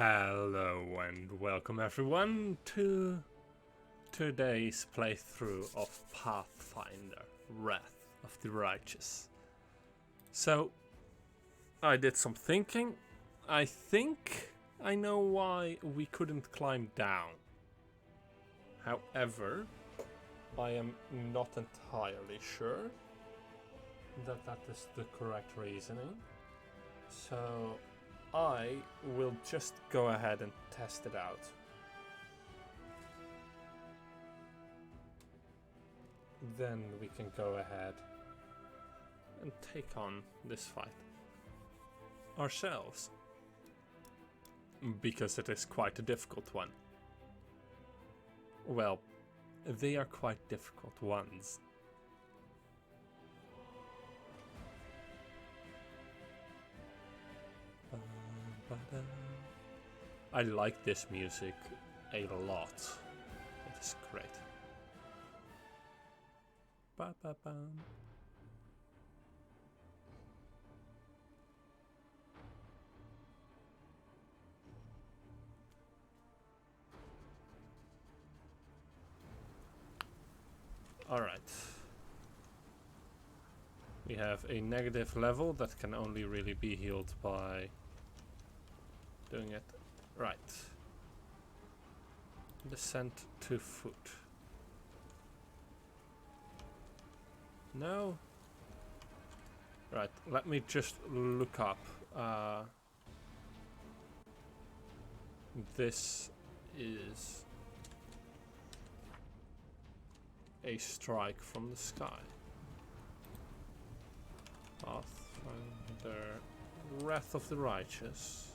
Hello and welcome everyone to today's playthrough of Pathfinder Wrath of the Righteous. So, I did some thinking. I think I know why we couldn't climb down. However, I am not entirely sure that that is the correct reasoning. So I will just go ahead and test it out. Then we can go ahead and take on this fight ourselves. Because it is quite a difficult one. Well, they are quite difficult ones. I like this music a lot. It is great. Ba-ba-bam. Alright. We have a negative level that can only really be healed by doing it right. Descent to foot. No? Right, let me just look up. This is a strike from the sky. Pathfinder Wrath of the Righteous.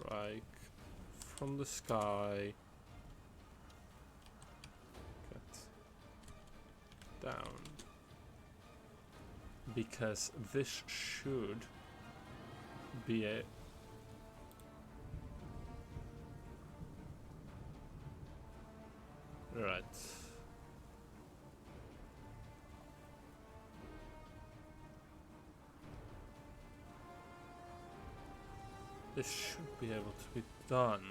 Strike from the sky. Get down. Because this should be a right. This should be able to be done.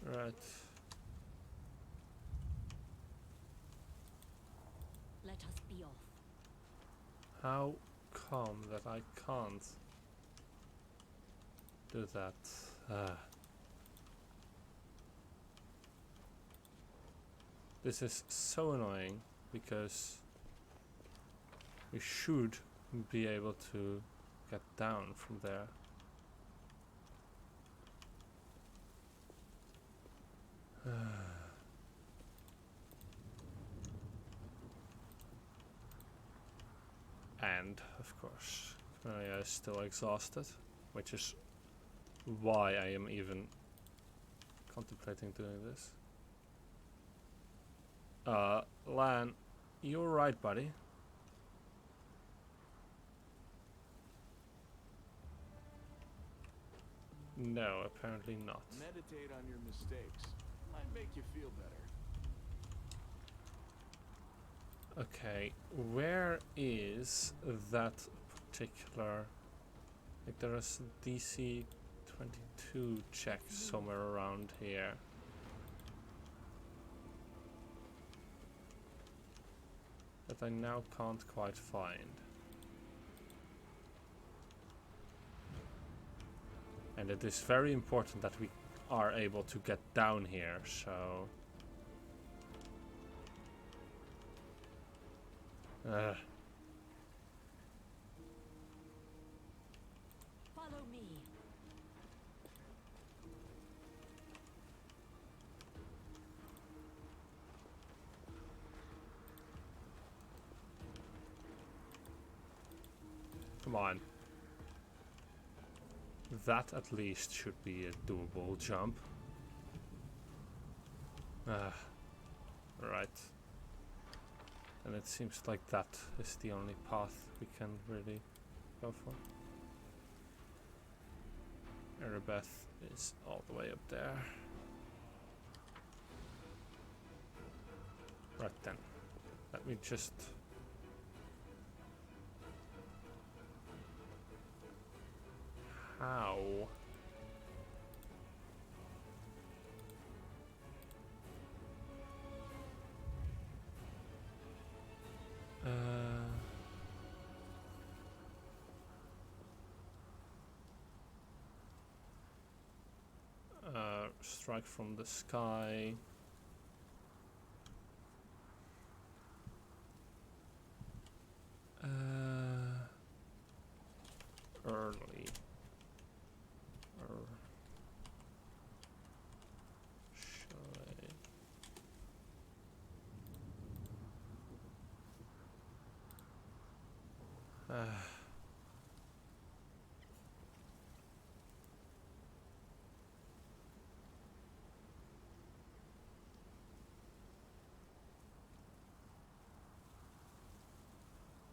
Right. Let us be off. How come that I can't do that? This is so annoying because we should be able to get down from there. And, of course, Cornelia is still exhausted, which is why I am even contemplating doing this. Lan, you're right, buddy. No, apparently not. Meditate on your mistakes. Might make you feel better. Okay, where is that particular... Like there is a DC 22 check somewhere around here. That I now can't quite find. And it is very important that we are able to get down here, so... Follow me. Come on. That at least should be a doable jump. Right. And it seems like that is the only path we can really go for. Beth is all the way up there. Right then. Let me just... How? Strike from the sky. Early.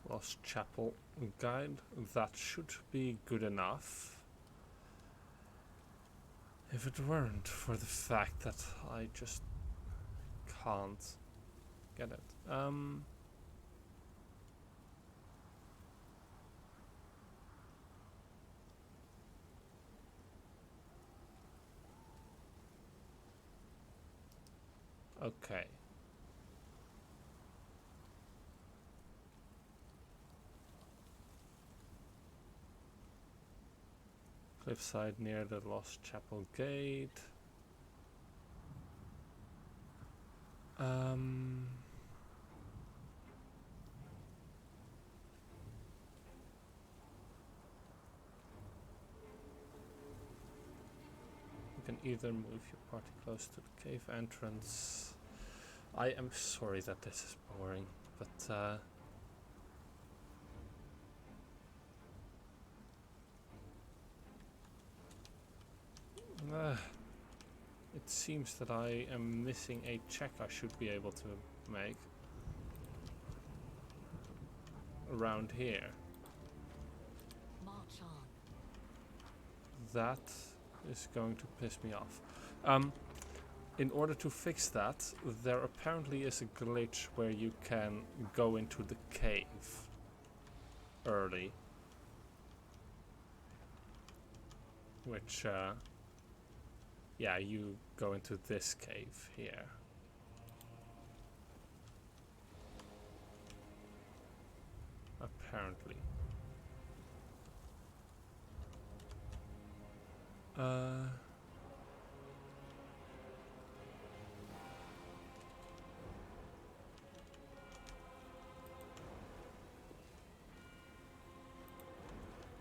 Lost Chapel guide. That should be good enough. If it weren't for the fact that I just can't get it. Okay. Cliffside near the Lost Chapel Gate. You can either move your party close to the cave entrance. I am sorry that this is boring, but it seems that I am missing a check I should be able to make around here. March on. That is going to piss me off. In order to fix that, there apparently is a glitch where you can go into the cave early. Which, yeah, you go into this cave here. Apparently.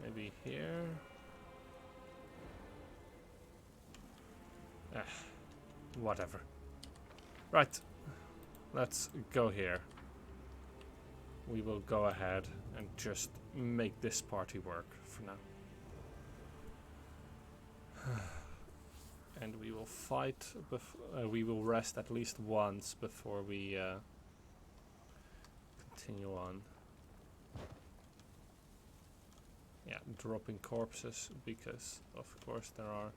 Maybe here. Whatever. Right. Let's go here. We will go ahead and just make this party work for now. And we will fight, we will rest at least once before we continue on. Yeah, dropping corpses, because of course there are...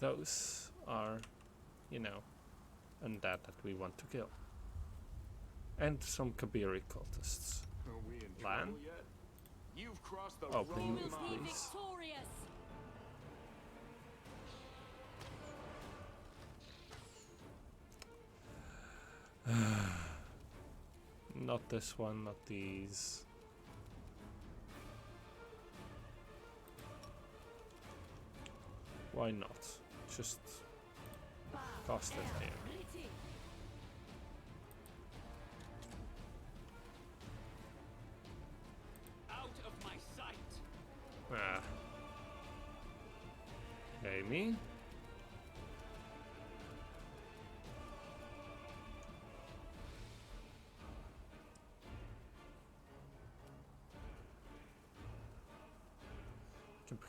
Those are, you know, undead that we want to kill. And some Kabiri cultists. Are we in Lan? trouble yet? You've crossed the Open wrong move, We will be please. victorious. Not this one, not these. Why not? Just cast it here. Pretty. Out of my sight. Ah. Amy?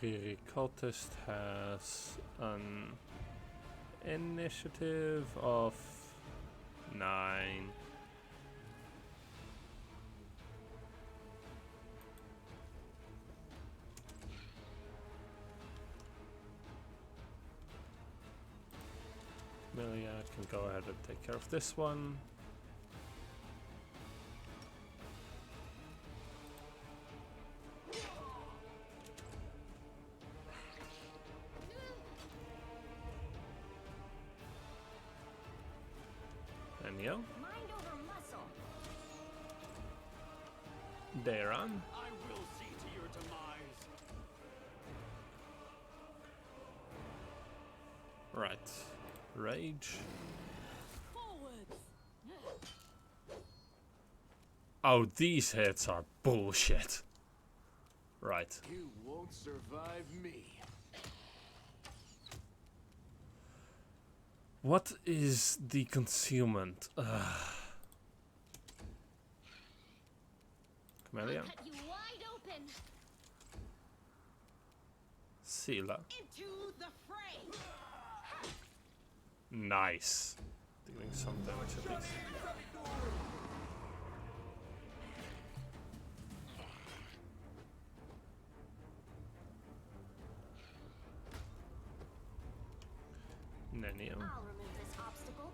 Kabiri cultist has an initiative of 9. Melia can go ahead and take care of this one. And yo, Mind over muscle. Daron. I will see to your demise. Right. Rage. Forwards. Oh, these hits are bullshit. Right. You won't survive me. What is the concealment? Camellia. Cut you wide open. Sela. Into the fray. Nice. Dealing some damage at least. Nenio. I'll remove this obstacle.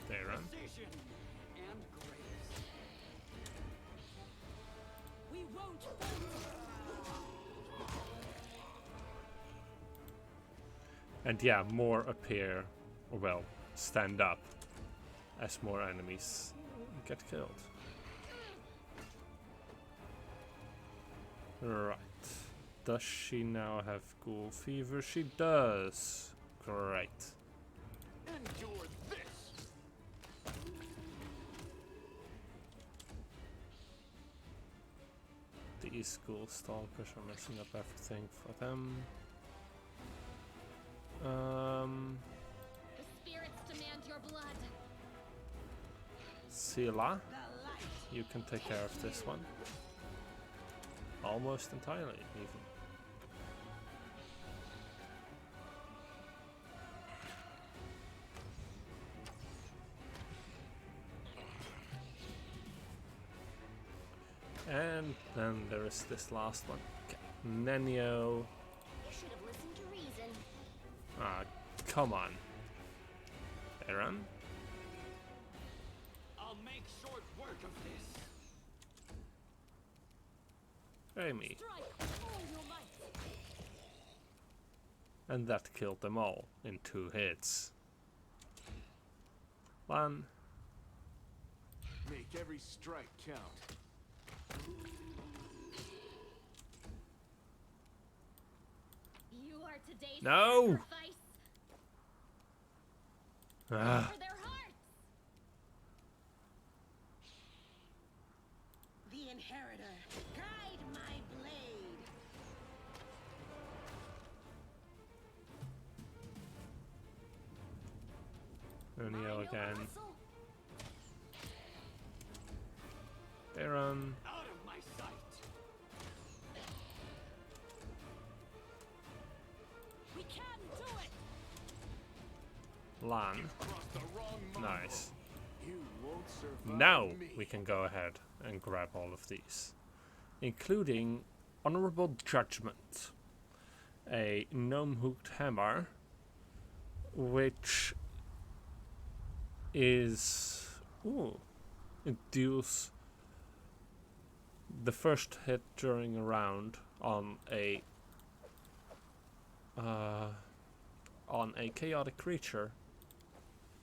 Daron. Precision and grace. We won't falter. And yeah, more appear, or well, stand up as more enemies get killed. Right. Does she now have ghoul fever? She does. Great. Endure this. These ghoul stalkers are messing up everything for them. The spirits demand your blood. Sela, you can take care of this one. Almost entirely, even. And then there is this last one. Okay. Nenio. You should have listened to reason. Ah, come on. Aaron? I'll make short work of this. Amy. Strike all your might. And that killed them all in 2 hits. One. Make every strike count. You are today's No! sacrifice Ah. for their hearts. The Inheritor, guide my blade. Nenio Mind over again. muscle. Aaron. Out of my sight. We can do it. Lan. Crossed the wrong mark. Nice. You won't survive Now me. we can go ahead and grab all of these, including Honorable Judgment, a gnome-hooked hammer, which is it deals the first hit during a round on a chaotic creature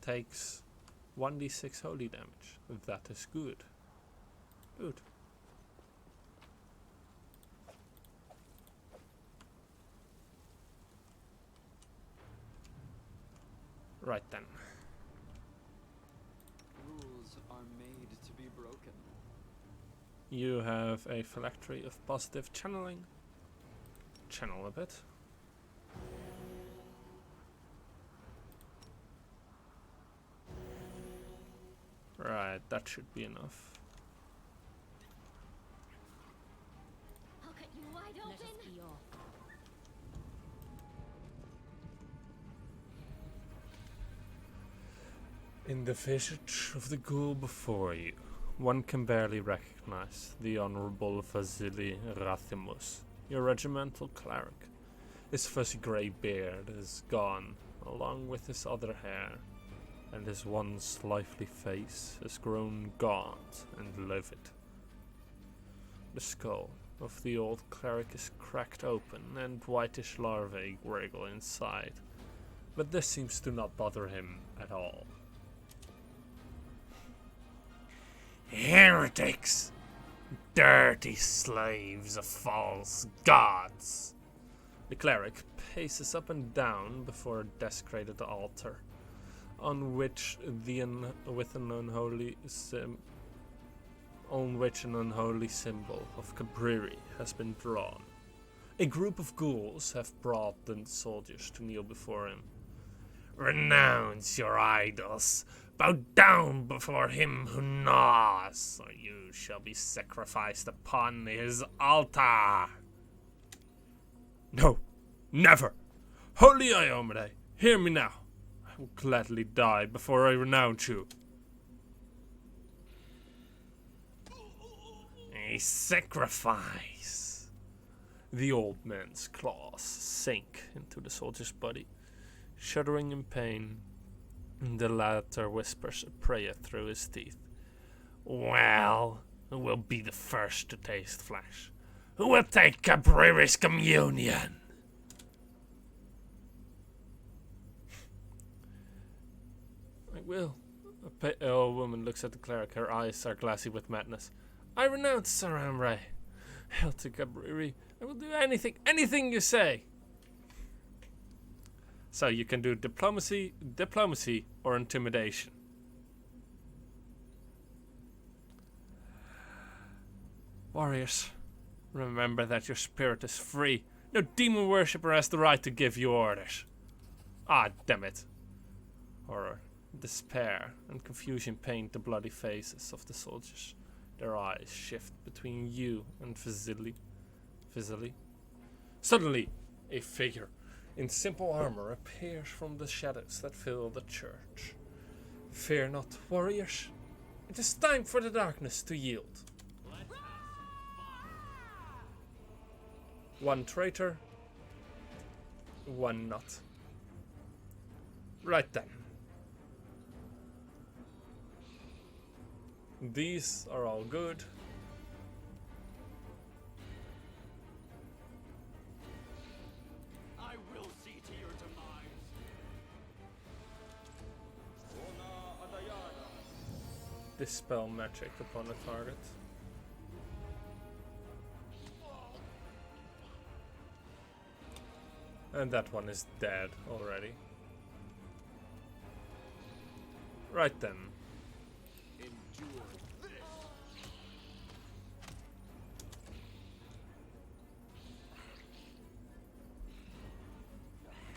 takes 1d6 holy damage. That is good. Good. Right then. Rules are made to be broken. You have a phylactery of positive channeling. Channel a bit. Right, that should be enough. I'll cut you wide open. Let us be off. In the visage of the ghoul before you, one can barely recognize the Honorable Vasily Rathimus, your regimental cleric. His fuzzy grey beard is gone, along with his other hair, and his once lively face has grown gaunt and livid. The skull of the old cleric is cracked open, and whitish larvae wriggle inside, but this seems to not bother him at all. Heretics! Dirty slaves of false gods! The cleric paces up and down before a desecrated altar, on which an unholy symbol of Cabriri has been drawn. A group of ghouls have brought the soldiers to kneel before him. Renounce your idols! Bow down before him who gnaws, or you shall be sacrificed upon his altar! No, never! Holy Iomade, hear me now! I will gladly die before I renounce you. A sacrifice! The old man's claws sink into the soldier's body. Shuddering in pain, the latter whispers a prayer through his teeth. Well, who will be the first to taste flesh? Who will take Cabriri's communion? I will. A pale woman looks at the cleric. Her eyes are glassy with madness. I renounce Sir Amray. Hail to Cabriri. I will do anything you say. So you can do diplomacy, or intimidation. Warriors, remember that your spirit is free. No demon worshipper has the right to give you orders. Ah, damn it. Horror, despair, and confusion paint the bloody faces of the soldiers. Their eyes shift between you and Vasily. Suddenly, a figure in simple armor appears from the shadows that fill the church. Fear not, warriors. It is time for the darkness to yield. One traitor, one not. Right then. These are all good. I will see to your demise. Dispel magic upon a target. And that one is dead already. Right then. Endure this.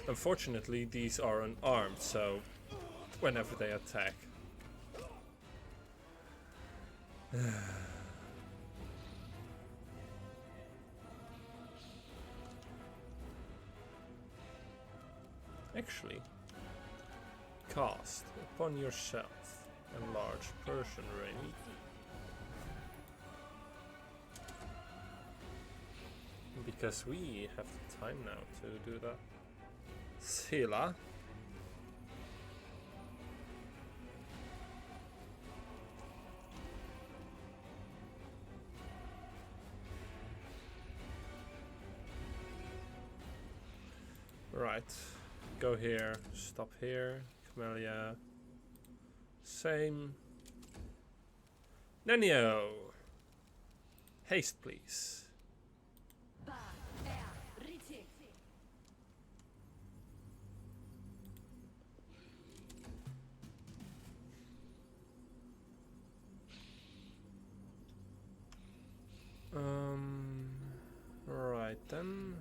Unfortunately, these are unarmed, so whenever they attack. Actually, cast upon yourself enlarge Persian ring. Because we have the time now to do that. Sila. Right. Go here, stop here, Camellia. Same. Nenio! Haste, please. Right then.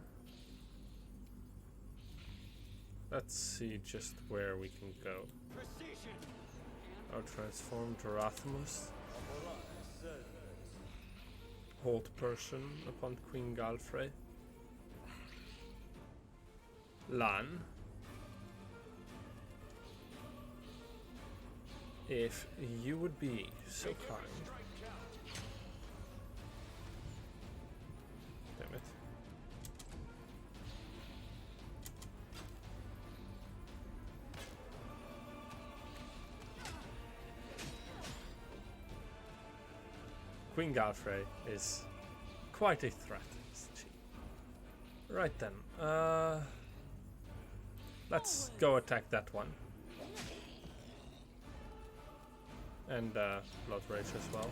Let's see just where we can go. Precision. Our transformed Rathamus. Hold person upon Queen Galfrey. Lan. If you would be so kind. Damn it. Queen Galfrey is quite a threat, isn't she? Right then, let's go attack that one. And Blood Rage as well.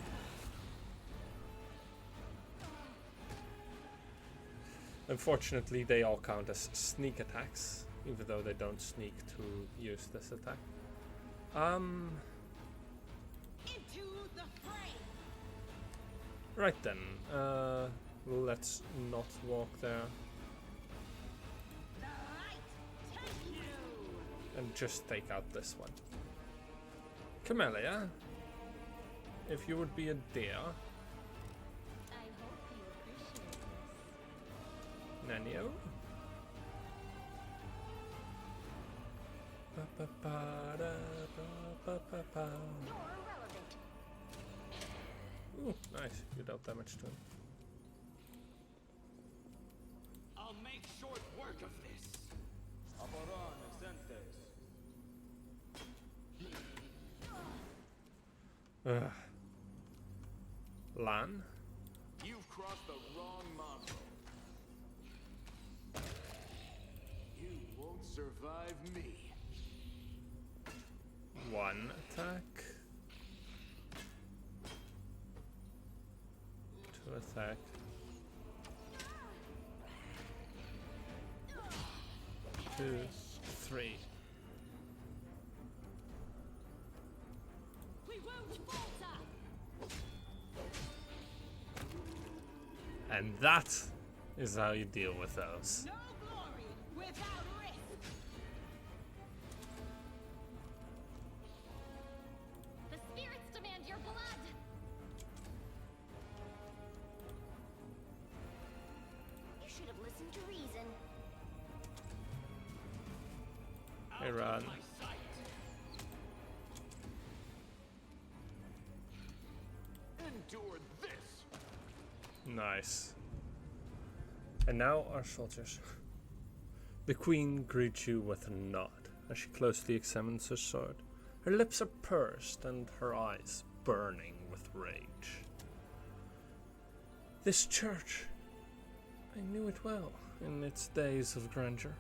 Unfortunately, they all count as sneak attacks, even though they don't sneak to use this attack. Into the fray. Right then, let's not walk there The light take you. and just take out this one. Camellia, if you would be a deer. I hope you appreciate this. Nanio. You're irrelevant. Ooh, nice. You dealt damage to him. I'll make short work of this. Lan. You've crossed the wrong mongrel. You won't survive me. One attack. Two attack. Two, three. We won't falter. And that is how you deal with those. No glory without risk. The spirits demand your blood. You should have listened to reason. Hey, Out Ron. of my sight. Endure this. Nice. And now our soldiers. The queen greets you with a nod as she closely examines her sword. Her lips are pursed and her eyes burning with rage. This church, I knew it well in its days of grandeur.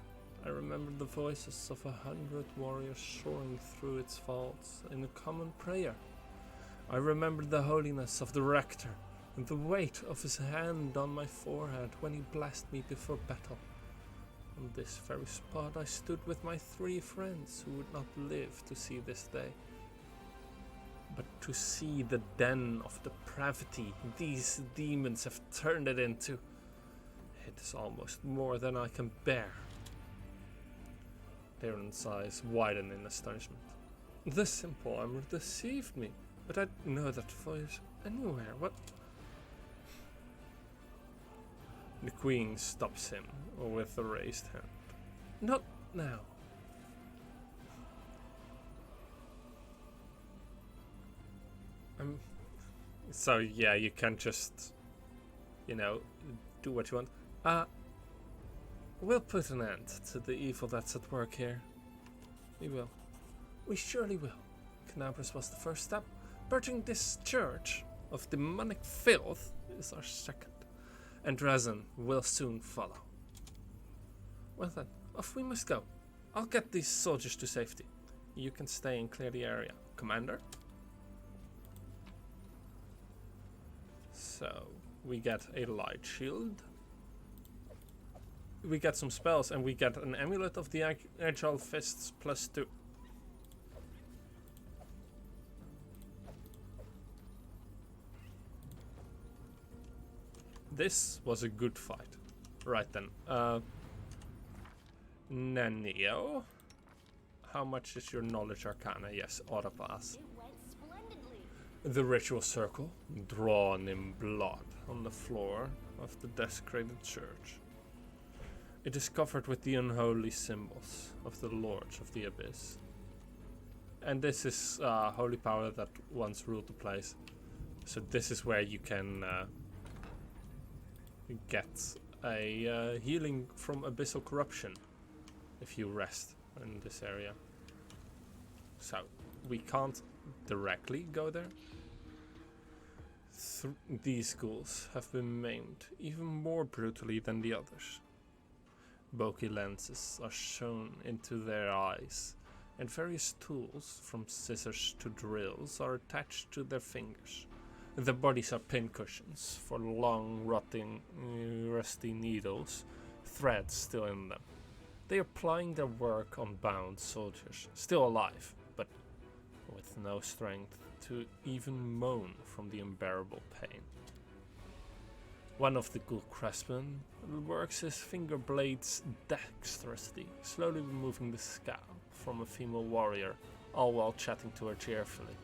I remembered the voices of 100 warriors soaring through its vaults in a common prayer. I remembered the holiness of the rector and the weight of his hand on my forehead when he blessed me before battle. On this very spot I stood with my 3 friends who would not live to see this day. But to see the den of depravity these demons have turned it into, it is almost more than I can bear. Darren's eyes widen in astonishment. The simple armor deceived me, but I know that voice anywhere. What? The queen stops him with a raised hand. Not now. So yeah, you can just, you know, do what you want. We'll put an end to the evil that's at work here. We will. We surely will. Canabras was the first step. Purging this church of demonic filth is our second. And Resin will soon follow. Well then, off we must go. I'll get these soldiers to safety. You can stay and clear the area. Commander? So, we get a light shield. We get some spells and we get an amulet of the agile fists +2. This was a good fight. Right then. Nanio? How much is your knowledge arcana? Yes, auto pass. It went splendidly. The ritual circle, drawn in blood on the floor of the desecrated church. It is covered with the unholy symbols of the Lords of the Abyss. And this is holy power that once ruled the place. So this is where you can get a healing from abyssal corruption if you rest in this area. So we can't directly go there. These ghouls have been maimed even more brutally than the others. Bulky lenses are shown into their eyes, and various tools, from scissors to drills, are attached to their fingers. Their bodies are pincushions for long, rotting, rusty needles, threads still in them. They are plying their work on bound soldiers, still alive, but with no strength to even moan from the unbearable pain. One of the ghoul craftsmen works his finger blades dexterously, slowly removing the scalp from a female warrior, all while chatting to her cheerfully.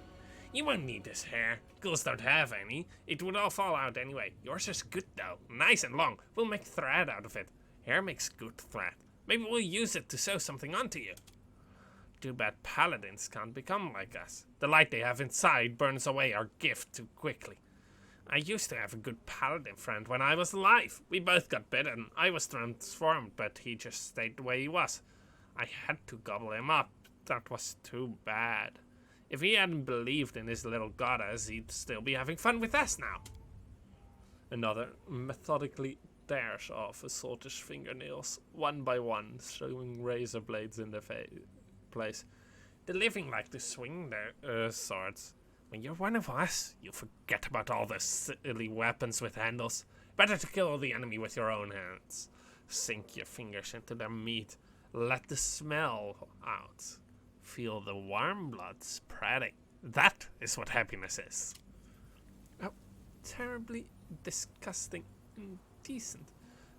You won't need this hair. Ghouls don't have any. It would all fall out anyway. Yours is good though. Nice and long. We'll make thread out of it. Hair makes good thread. Maybe we'll use it to sew something onto you. Too bad paladins can't become like us. The light they have inside burns away our gift too quickly. I used to have a good paladin friend when I was alive. We both got bitten. I was transformed, but he just stayed the way he was. I had to gobble him up. That was too bad. If he hadn't believed in his little goddess, he'd still be having fun with us now. Another methodically tears off a soldier's fingernails, one by one, showing razor blades in their place. The living like to swing their swords. When you're one of us, you forget about all the silly weapons with handles. Better to kill the enemy with your own hands. Sink your fingers into their meat. Let the smell out. Feel the warm blood spreading. That is what happiness is. How terribly disgusting, indecent.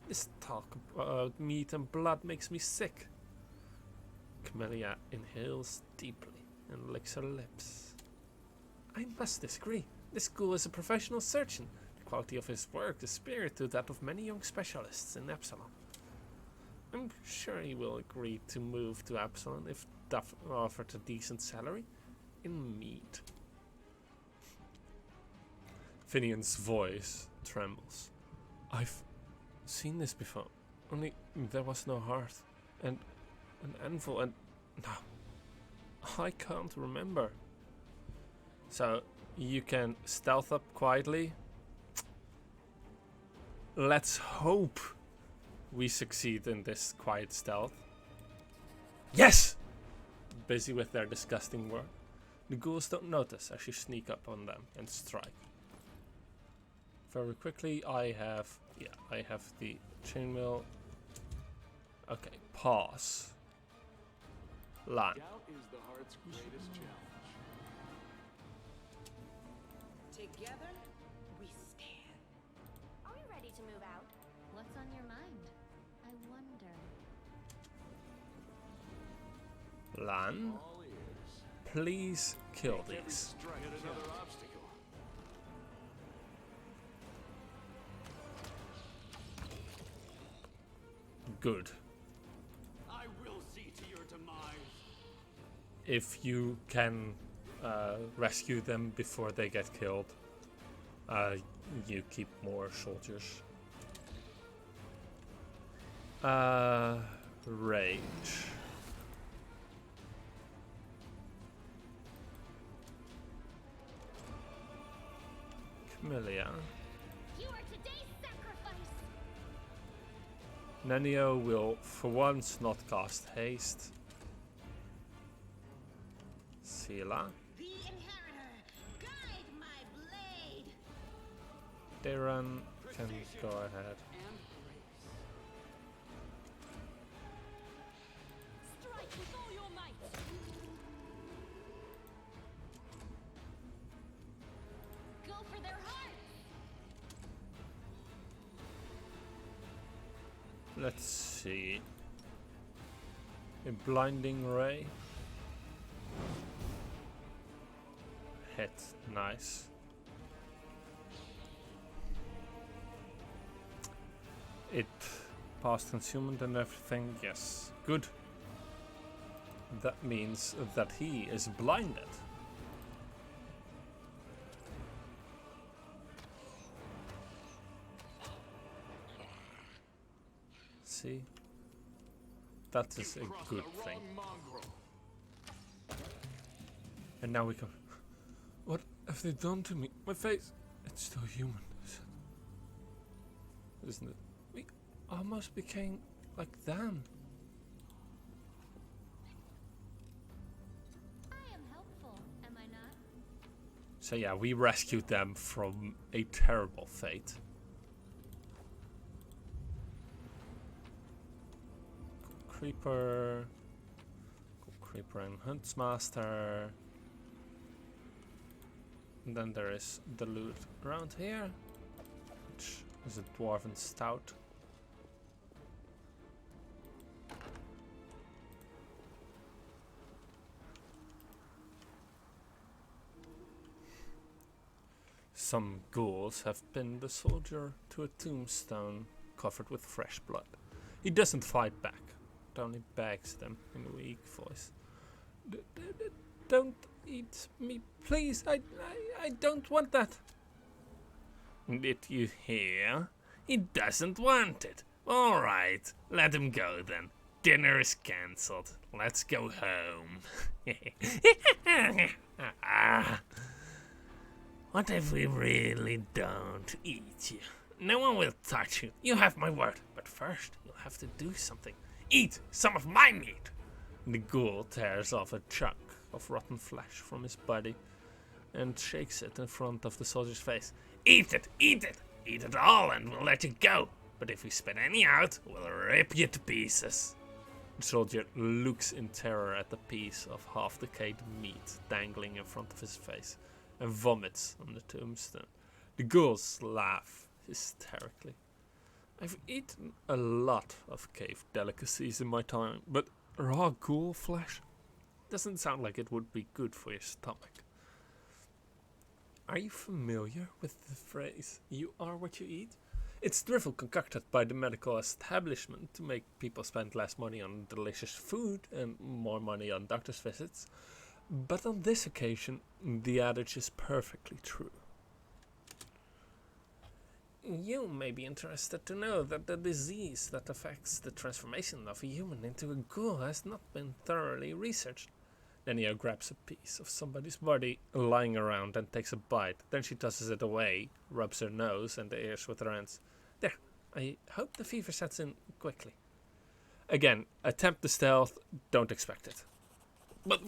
This talk about meat and blood makes me sick. Camellia inhales deeply and licks her lips. I must disagree. This ghoul is a professional surgeon. The quality of his work is superior to that of many young specialists in Absalom. I'm sure he will agree to move to Absalom if Duff offered a decent salary in meat. Finian's voice trembles. I've seen this before, only there was no hearth, and an anvil, and no, I can't remember. So you can stealth up quietly. Let's hope we succeed in this quiet stealth. Yes! Busy with their disgusting work. The ghouls don't notice as you sneak up on them and strike. Very quickly, I have the chainmail. Okay, pause. Lan. Doubt is the heart's greatest challenge. Together, we stand. Are we ready to move out? What's on your mind? I wonder. Lan, All ears. please kill Every these. strike another obstacle. Good. I will see to your demise. If you can rescue them before they get killed, you keep more soldiers. Rage. Camellia. You are today's sacrifice. Nanio will for once not cast haste. Sela. The inheritor, guide my blade. Darren can go ahead. And grace. Strike with all your might. Go for their hearts. Let's see. A blinding ray. Hit, nice. It passed concealment and everything, yes. Good. That means that he is blinded. See? That is a Crossed good the thing. wrong mongrel. And now we can. What have they done to me? My face It's still human, isn't it? We almost became like them. I am helpful, am I not? So yeah, we rescued them from a terrible fate. Creeper. Creeper and Huntsmaster. And then there is the loot around here, which is a dwarven stout. Some ghouls have pinned the soldier to a tombstone covered with fresh blood. He doesn't fight back, it only begs them in a weak voice. Don't eat me, please. I don't want that. Did you hear? He doesn't want it. All right, let him go then. Dinner is cancelled. Let's go home. What if we really don't eat you? No one will touch you. You have my word. But first, you'll have to do something. Eat some of my meat. The ghoul tears off a chunk of rotten flesh from his body and shakes it in front of the soldier's face. Eat it, eat it, eat it all and we'll let you go. But if we spit any out, we'll rip you to pieces. The soldier looks in terror at the piece of half-decayed meat dangling in front of his face and vomits on the tombstone. The ghouls laugh hysterically. I've eaten a lot of cave delicacies in my time, but raw ghoul flesh doesn't sound like it would be good for your stomach. Are you familiar with the phrase, "you are what you eat"? It's drivel concocted by the medical establishment to make people spend less money on delicious food and more money on doctor's visits. But on this occasion, the adage is perfectly true. You may be interested to know that the disease that affects the transformation of a human into a ghoul has not been thoroughly researched. Nenio grabs a piece of somebody's body lying around and takes a bite. Then she tosses it away, rubs her nose and the ears with her hands. There, I hope the fever sets in quickly. Again, attempt the stealth, don't expect it. But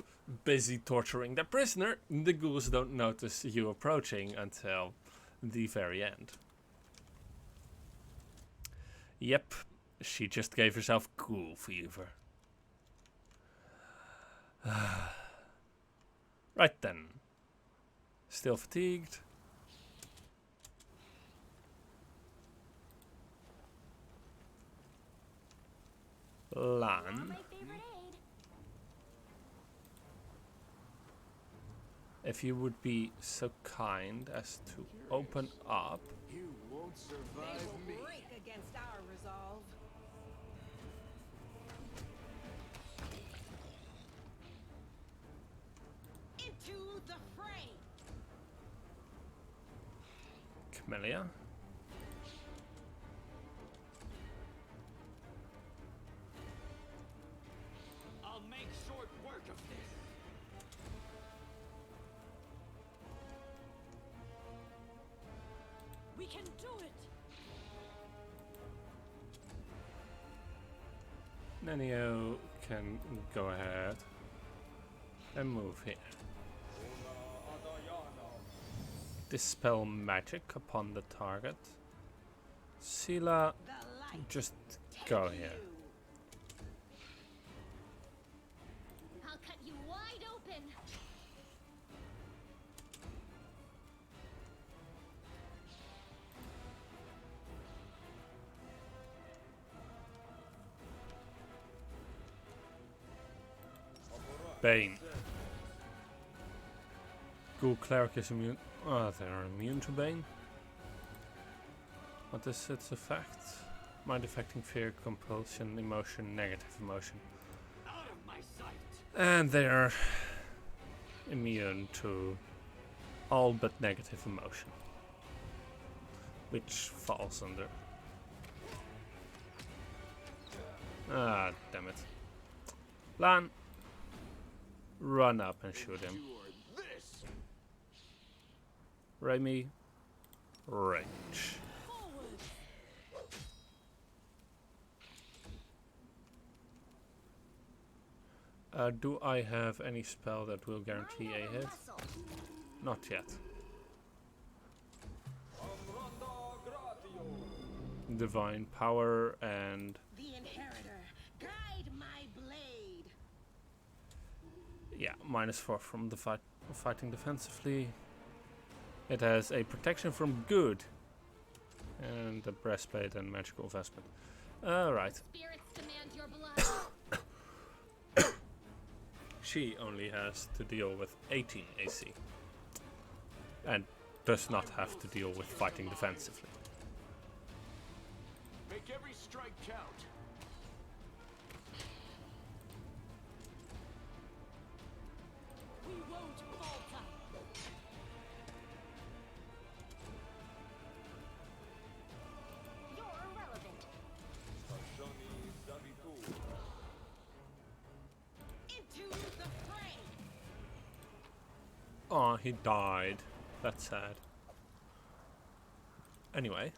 busy torturing the prisoner, the ghouls don't notice you approaching until the very end. Yep, she just gave herself ghoul fever. Right then. Still fatigued. Lan. My favorite aid. If you would be so kind as to open up. You won't They survive me. will break against our resolve. Into the fray. Camellia. I'll make short work of this. We can do it. Nenio can go ahead and move here. Dispel magic upon the target. Sila, The light. just go here. I'll cut you wide open. Bane. Ghoul Cleric is immune. Oh, they are immune to Bane. What is its effect? Mind affecting fear, compulsion, emotion, negative emotion. Out of my sight. And they are immune to all but negative emotion. Which falls under. Ah, damn it. Lan, run up and shoot him. You are this. Raimi, range. Do I have any spell that will guarantee a hit? Not yet. Divine power and The inheritor, guide my blade. yeah, -4 from the fighting defensively. It has a protection from good and a breastplate and magical investment. Alright. Spirits demand your blood. She only has to deal with 18 AC and does not have to deal with fighting defensively. Make every strike count. We won't falter. You're irrelevant. Into the fray. Oh, he died. That's sad. Anyway,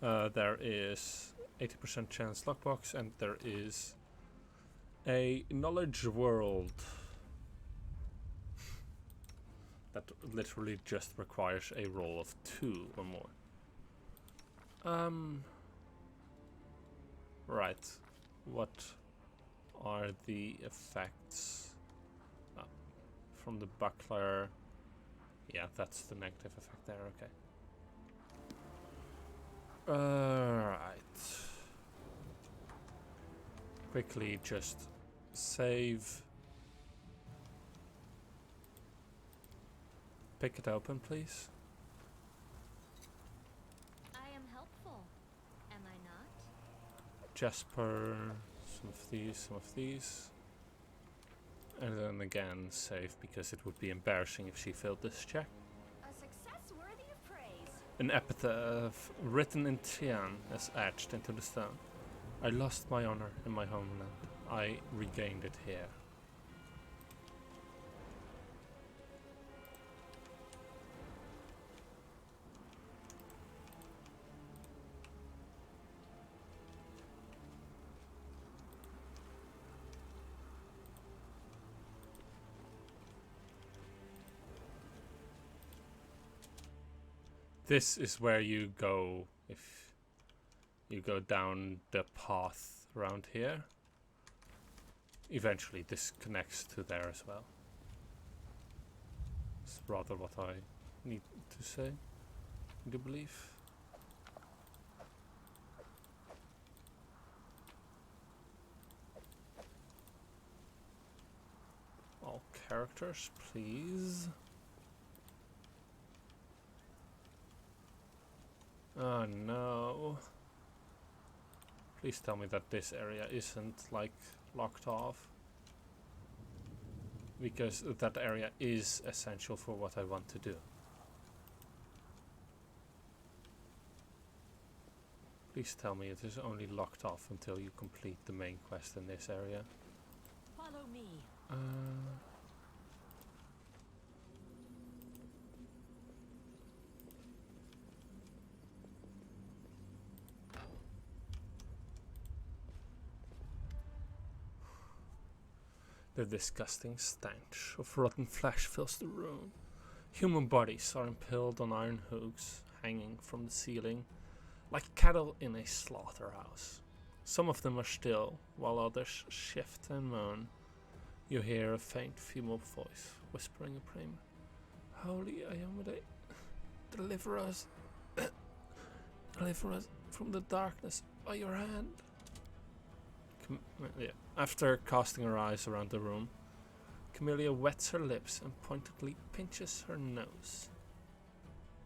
there is 80% chance lockbox, and there is a knowledge world that literally just requires a roll of 2 or more. Right. What are the effects? From the buckler. Yeah, that's the negative effect there, okay. Right. Quickly just save. Pick it open, please. I am helpful. Am I not? Jasper, some of these. And then again save, because it would be embarrassing if she failed this check. A success worthy of praise. An epitaph written in Tian is etched into the stone. I lost my honor in my homeland. I regained it here. This is where you go if you go down the path around here. Eventually this connects to there as well. It's rather what I need to say, I do believe. All characters, please. Oh no. Please tell me that this area isn't like locked off. Because that area is essential for what I want to do. Please tell me it is only locked off until you complete the main quest in this area. Follow me. The disgusting stench of rotten flesh fills the room. Human bodies are impaled on iron hooks, hanging from the ceiling, like cattle in a slaughterhouse. Some of them are still, while others shift and moan. You hear a faint female voice, whispering a prayer. Holy Ayomade, deliver us. Deliver us from the darkness by your hand. Yeah. After casting her eyes around the room, Camellia wets her lips and pointedly pinches her nose.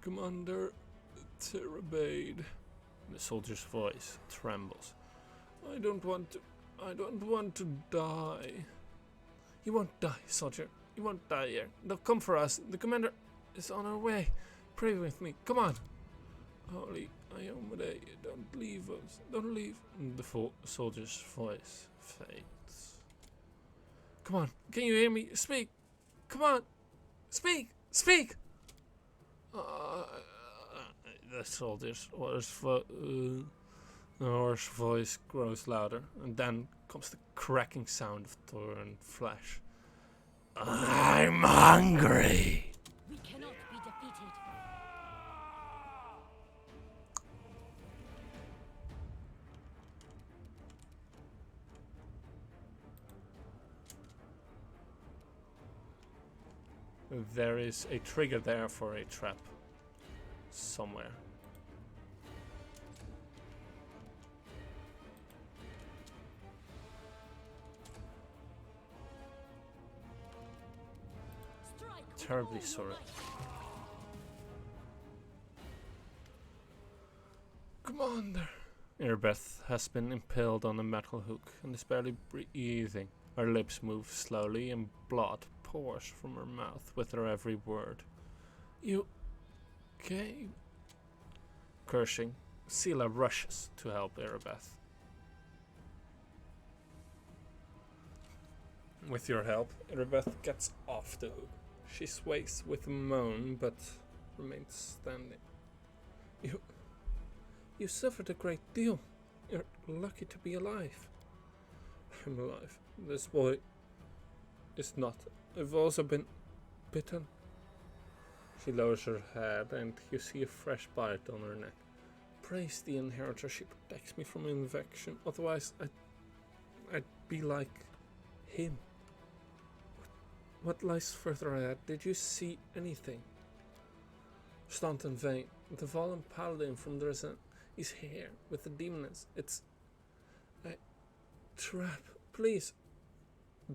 Commander Terabade. The soldier's voice trembles. I don't want to die. You won't die, soldier. You won't die here. They'll come for us. The commander is on our way. Pray with me. Come on. Holy Ayomade, don't leave us. Don't leave. The soldier's voice fades. Come on. Can you hear me? Speak. Come on. Speak. Speak. the soldier's hoarse voice grows louder, and then comes the cracking sound of torn flesh. I'm hungry! We cannot be defeated. There is a trigger there for a trap. Somewhere. Terribly sorry. Commander! Erebeth has been impaled on a metal hook and is barely breathing. Her lips move slowly and blood pours from her mouth with her every word. You okay? Cursing, Sela rushes to help Erebeth. With your help, Erebeth gets off the hook. She sways with a moan, but remains standing. You suffered a great deal. You're lucky to be alive. I'm alive. This boy is not. I've also been bitten. She lowers her head, and you see a fresh bite on her neck. Praise the inheritor, she protects me from infection. Otherwise, I'd be like him. What lies further ahead? Did you see anything? Staunton Vane, the fallen paladin from the Resent, is here with the demoness. It's a trap. Please,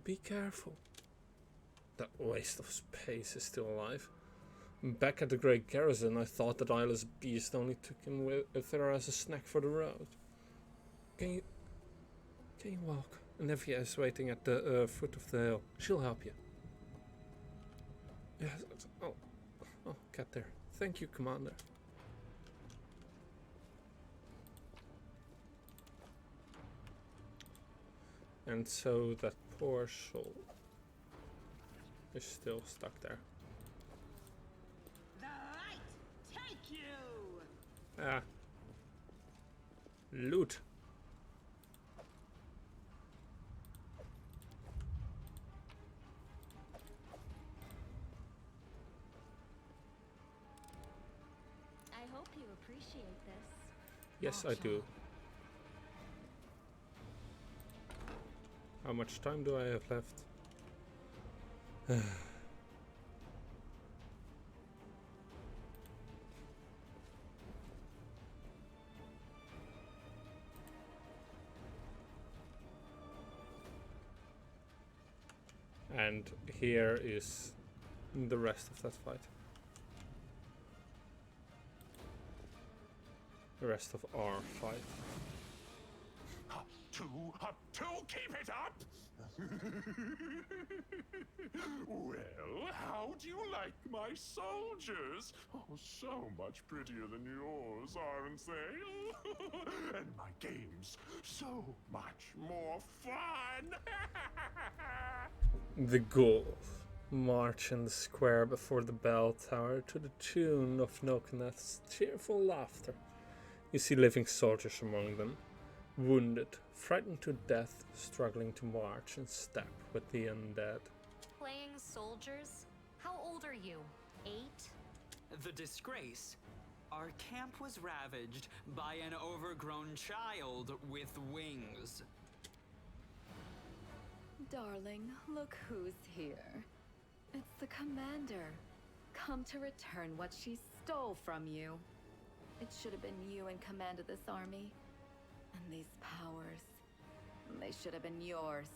be careful. That waste of space is still alive. Back at the Great Garrison, I thought that eyeless beast only took him with her as a snack for the road. Can you walk? Nevia is waiting at the foot of the hill. She'll help you. Yes. Oh, get there. Thank you, Commander. And so that poor soul is still stuck there. The light take you! Ah. Loot. I hope you appreciate this. Yes, I do. How much time do I have left? And here is the rest of that fight. The rest of our fight. Up two, keep it up! Well, how do you like my soldiers? Oh, so much prettier than yours, aren't they? And my games, so much more fun! The ghouls march in the square before the bell tower to the tune of Nokaneth's cheerful laughter. You see living soldiers among them, wounded, frightened to death, struggling to march and step with the undead. Playing soldiers? How old are you? 8? The disgrace. Our camp was ravaged by an overgrown child with wings. Darling, look who's here. It's the commander, come to return what she stole from you. It should have been you in command of this army. And these powers, they should have been yours.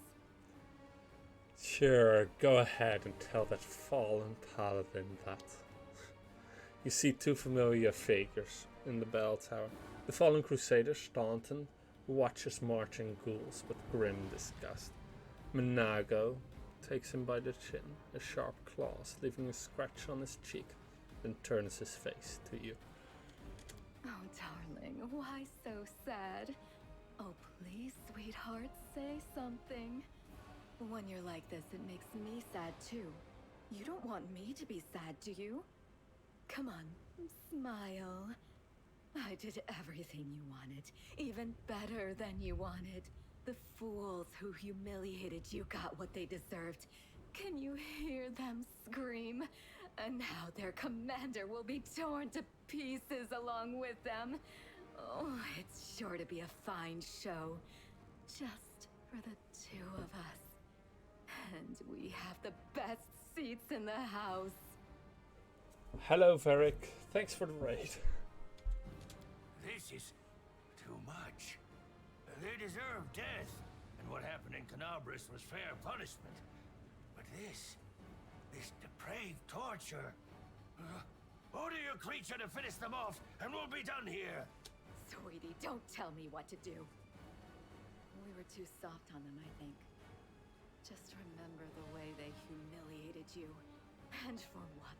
Sure, go ahead and tell that fallen paladin that. You see two familiar figures in the bell tower. The fallen crusader, Staunton, watches marching ghouls with grim disgust. Menago takes him by the chin, a sharp claws leaving a scratch on his cheek, then turns his face to you. Oh, darling, why so sad? Oh, please, sweetheart, say something. When you're like this, it makes me sad too. You don't want me to be sad, do you? Come on, smile. I did everything you wanted, even better than you wanted. The fools who humiliated you got what they deserved. Can you hear them scream? And now their commander will be torn to pieces along with them. Oh, it's sure to be a fine show. Just for the two of us. And we have the best seats in the house. Hello, Varric. Thanks for the raid. This is too much. They deserve death, and what happened in Canabris was fair punishment. But this depraved torture. Order your creature to finish them off, and we'll be done here. Sweetie, don't tell me what to do. We were too soft on them, I think. Just remember the way they humiliated you. And for what?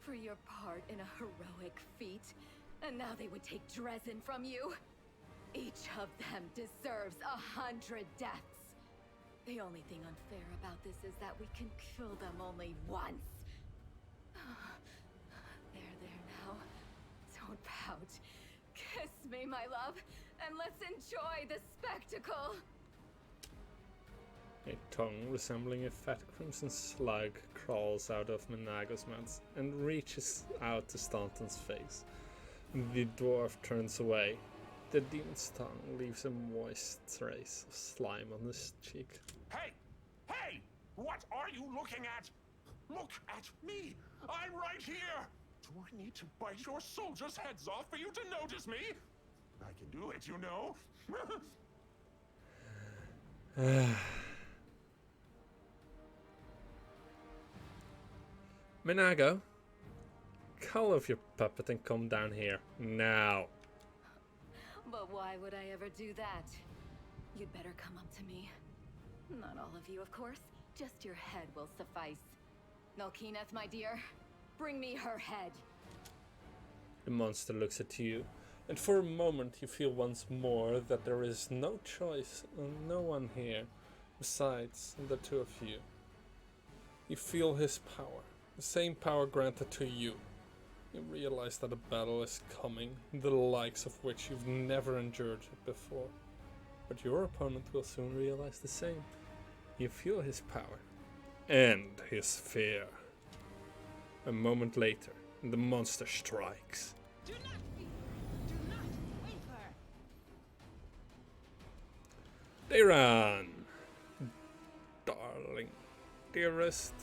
For your part in a heroic feat? And now they would take Dresden from you? Each of them deserves 100 deaths. The only thing unfair about this is that we can kill them only once. There now. Don't pout. Kiss me, my love, and let's enjoy the spectacle. A tongue resembling a fat crimson slug crawls out of Menago's mouth and reaches out to Staunton's face. The dwarf turns away. The demon's tongue leaves a moist trace of slime on his cheek. Hey! Hey! What are you looking at? Look at me! I'm right here! Do I need to bite your soldiers' heads off for you to notice me? I can do it, you know. Menago, call off your puppet and come down here, now. But why would I ever do that? You'd better come up to me. Not all of you, of course. Just your head will suffice. Nolkeeneth, my dear, bring me her head. The monster looks at you, and for a moment you feel once more that there is no choice and no one here besides the two of you. You feel his power, the same power granted to you. You realize that a battle is coming, the likes of which you've never endured before. But your opponent will soon realize the same. You feel his power and his fear. A moment later, the monster strikes. Do not fear. Do not waver. They run. Darling, dearest.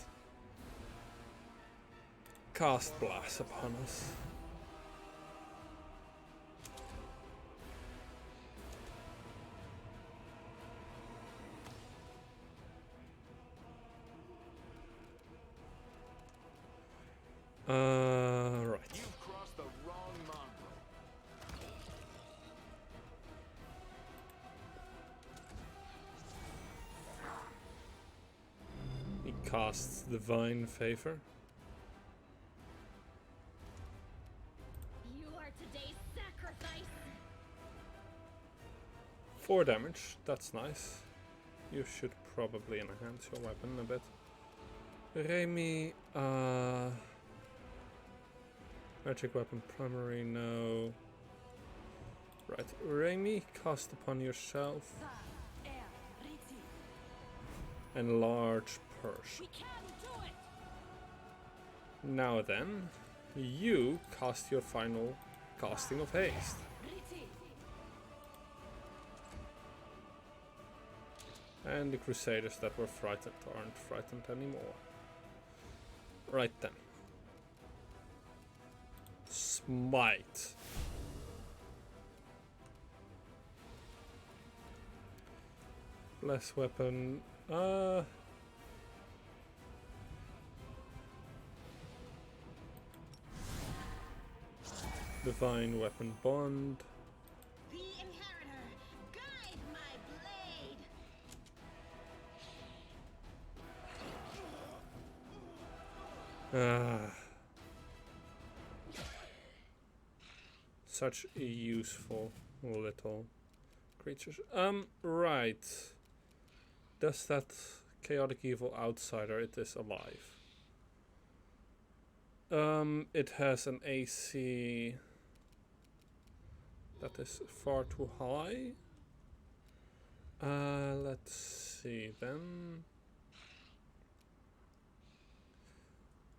Cast blast upon us. Right. You've crossed the wrong mongrel. He casts Divine Favor. You are today's sacrifice. 4 damage, that's nice. You should probably enhance your weapon a bit. Remy, magic weapon primary, no. Right, Remy, cast upon yourself. Enlarge purse. We can do it. Now then, you cast your final casting of haste. And the Crusaders that were frightened aren't frightened anymore. Right then. Smite. Bless weapon. Divine weapon bond. The inheritor, guide my blade. Such a useful little creatures. Right. Does that chaotic evil outsider, it is alive. It has an AC That is far too high. Let's see then.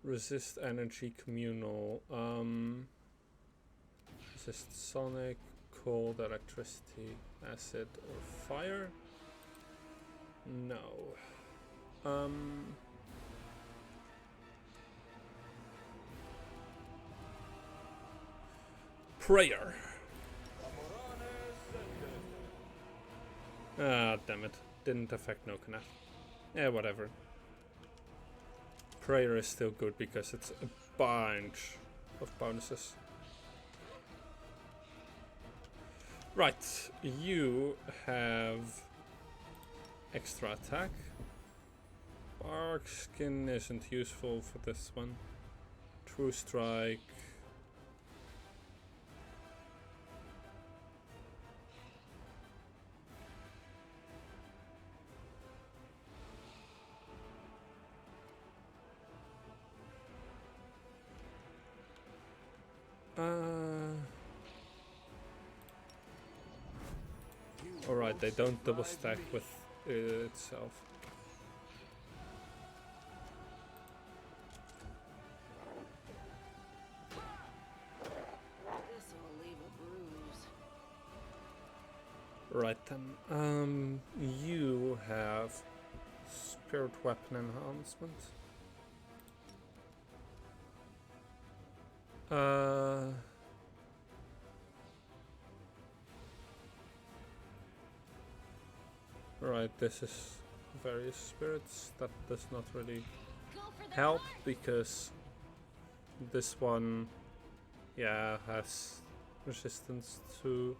Resist energy communal. Resist sonic, cold, electricity, acid, or fire. No. Prayer. Ah, damn it. Didn't affect no connect. Yeah, whatever. Prayer is still good because it's a bunch of bonuses. Right, you have extra attack. Bark skin isn't useful for this one. True strike. Alright, they don't double stack with itself. This'll leave a bruise. Right then, you have spirit weapon enhancement. Right, this is various spirits. That does not really help because this one, yeah, has resistance to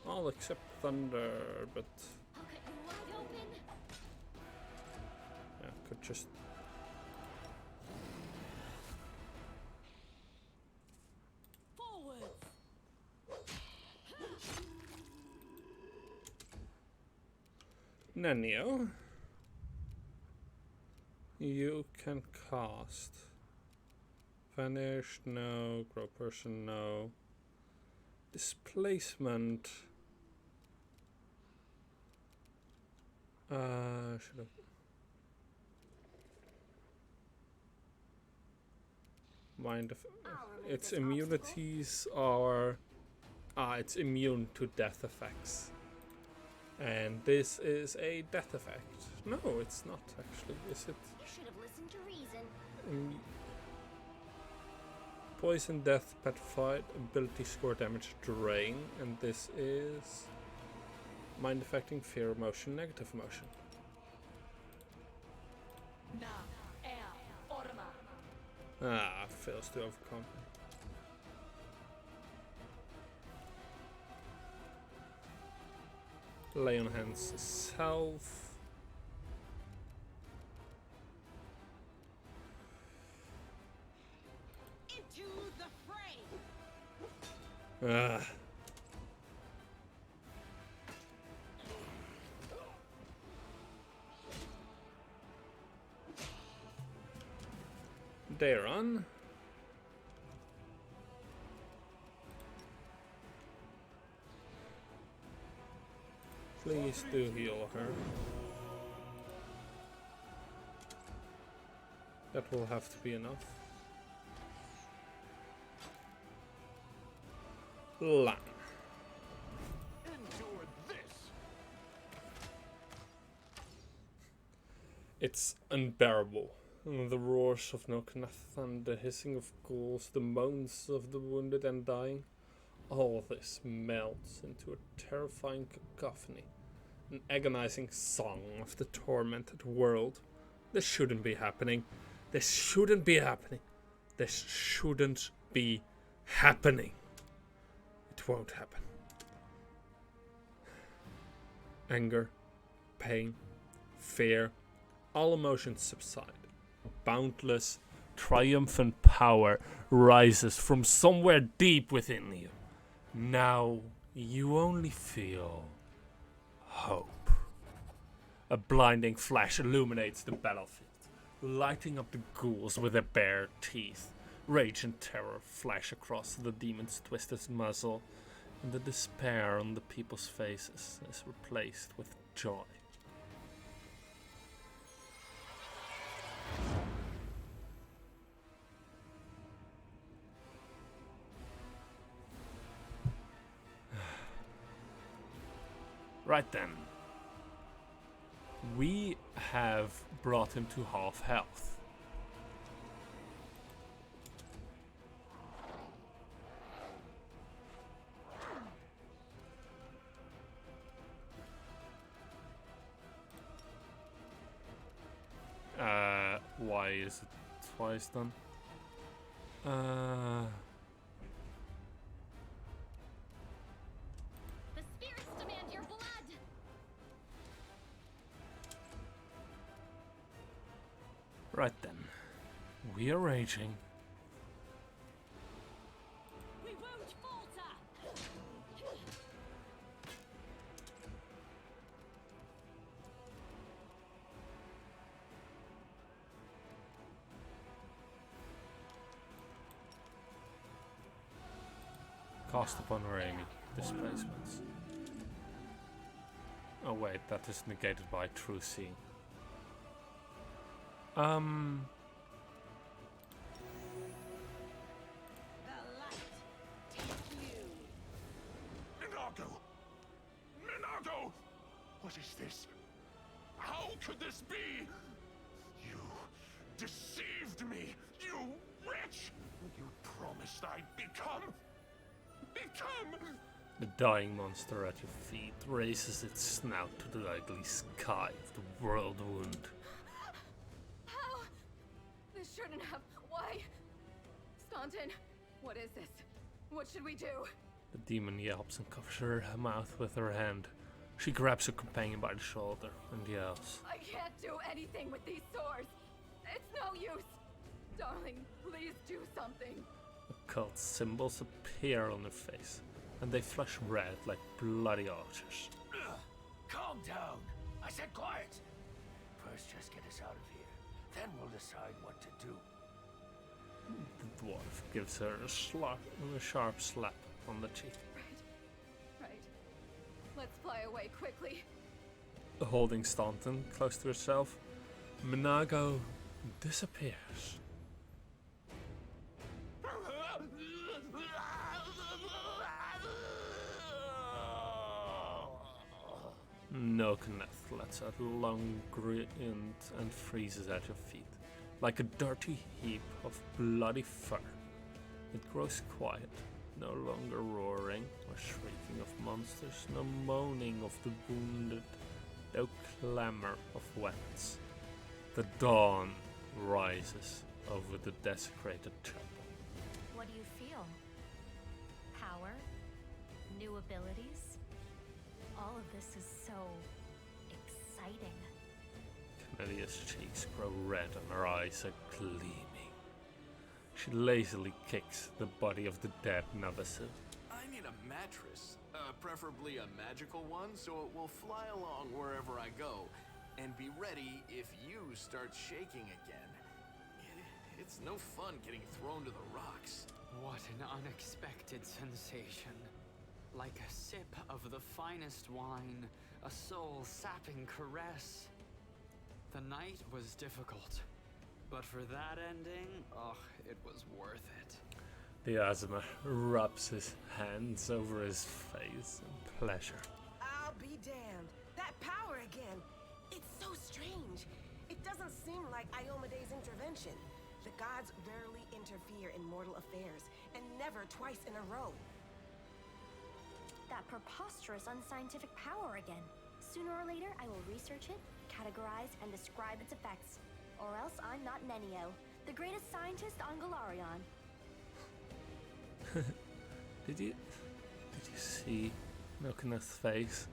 all except thunder, but I'll cut you wide open. yeah, could just Forwards. Nenio, you can cast Vanish, no. Grow Person, no. Displacement. Should have. Mind if its immunities are. It's immune to death effects. And this is a death effect. No, it's not actually, is it? You should have listened to reason. Poison, death, petrified, ability score damage, drain, and this is mind affecting, fear emotion, negative emotion. Fails to overcome. Lay on hands self. Into the fray. Daron. Please do heal her. That will have to be enough. Lan. Endure this. It's unbearable. The roars of Noknath, the hissing of ghouls, the moans of the wounded and dying. All this melts into a terrifying cacophony. An agonizing song of the tormented world. This shouldn't be happening. This shouldn't be happening. This shouldn't be happening. It won't happen. Anger, pain, fear, all emotions subside. Boundless, triumphant power rises from somewhere deep within you. Now you only feel hope. A blinding flash illuminates the battlefield, lighting up the ghouls with their bare teeth. Rage and terror flash across the demon's twisted muzzle. and the despair on the people's faces is replaced with joy. Right then. We have brought him to half health. Why is it twice done? The spirits demand your blood. Right then. We are raging. We won't falter. Cast upon Raimi. Displacements. Oh wait, that is negated by true seeing. The light take you. Minago! Minago! What is this? How could this be? You deceived me, you wretch! You promised I'd become... The dying monster at your feet raises its snout to the ugly sky of the world wound. How? This shouldn't have. Why? Staunton, what is this? What should we do? The demon yelps and covers her mouth with her hand. She grabs her companion by the shoulder and yells. I can't do anything with these swords. It's no use. Darling, please do something. Occult symbols appear on her face, and they flush red like bloody archers. Calm down. I said quiet. First, just get us out of here. Then we'll decide what to do. The dwarf gives her a sharp slap on the cheek. Right. Let's fly away quickly. Holding Staunton close to herself, Minago disappears. No Kenneth lets out a long grunt and freezes at your feet, like a dirty heap of bloody fur. It grows quiet, no longer roaring or shrieking of monsters, no moaning of the wounded, no clamor of weapons. The dawn rises over the desecrated chapel. What do you feel? Power? New abilities? All of this is so exciting. Cornelia's cheeks grow red and her eyes are gleaming. She lazily kicks the body of the dead Navasu. I need a mattress, preferably a magical one, so it will fly along wherever I go, and be ready if you start shaking again. It's no fun getting thrown to the rocks. What an unexpected sensation. Like a sip of the finest wine, a soul-sapping caress. The night was difficult, but for that ending, it was worth it. The Azuma rubs his hands over his face in pleasure. I'll be damned. That power again. It's so strange. It doesn't seem like Iomede's intervention. The gods rarely interfere in mortal affairs, and never twice in a row. That preposterous unscientific power again. Sooner or later, I will research it, categorize, and describe its effects. Or else I'm not Nenio, the greatest scientist on Galarion. Did you see Milkineth's face?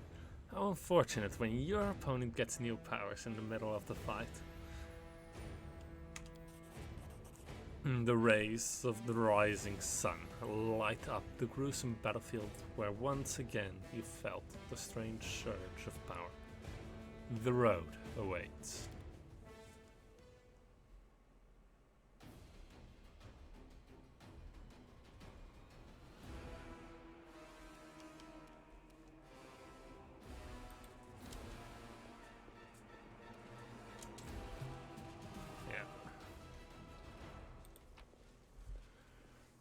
How unfortunate when your opponent gets new powers in the middle of the fight. The rays of the rising sun light up the gruesome battlefield where once again you felt the strange surge of power. The road awaits.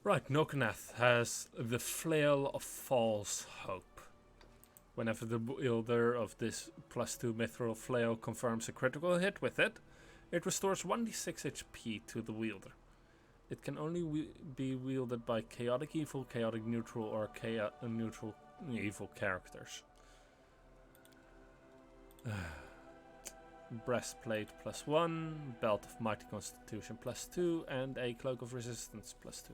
Right, Nokonath has the Flail of False Hope. Whenever the wielder of this +2 mithril flail confirms a critical hit with it, it restores 1d6 HP to the wielder. It can only be wielded by chaotic evil, chaotic neutral, or neutral evil characters. Breastplate +1, Belt of Mighty Constitution +2, and a Cloak of Resistance +2.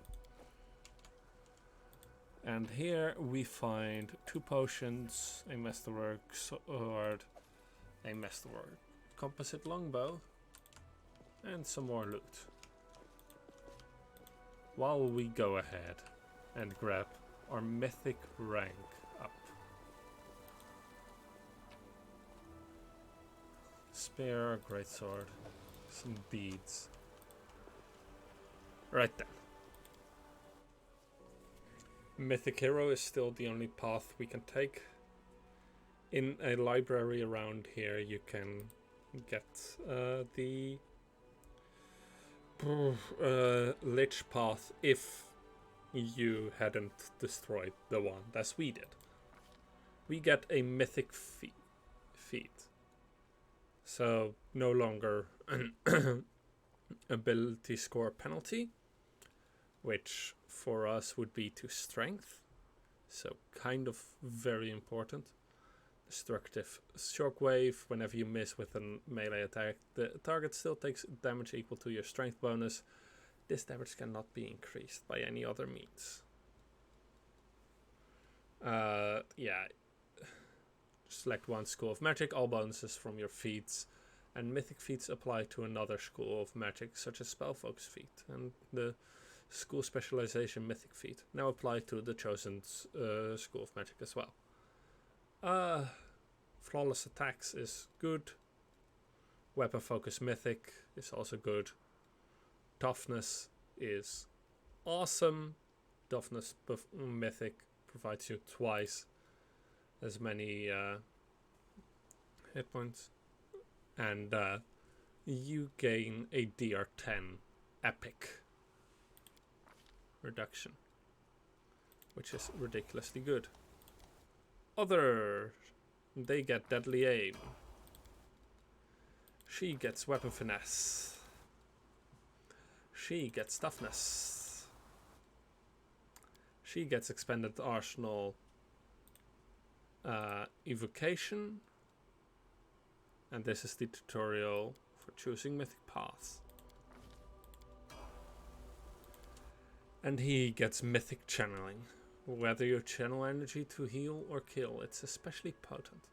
And here we find 2 potions, a Masterwork sword, a Masterwork composite longbow, and some more loot. While we go ahead and grab our mythic rank up. Spear, greatsword, some beads. Right then. Mythic Hero is still the only path we can take. In a library around here you can get the Lich path if you hadn't destroyed the one as we did. We get a mythic feat. So no longer an ability score penalty, which for us would be to strength, so kind of very important. Destructive shockwave. Whenever you miss with a melee attack, the target still takes damage equal to your strength bonus. This damage cannot be increased by any other means. Yeah. Select one school of magic. All bonuses from your feats and mythic feats apply to another school of magic, such as spell focus feat, and the school specialization mythic feat now apply to the chosen school of magic as well. Flawless attacks is good. Weapon focus mythic is also good. Toughness is awesome. Toughness mythic provides you twice as many hit points, and you gain a DR10 epic reduction, which is ridiculously good. Other, they get deadly aim. She gets weapon finesse. She gets toughness. She gets expanded arsenal evocation. And this is the tutorial for choosing mythic paths. And he gets mythic channeling. Whether you channel energy to heal or kill, it's especially potent.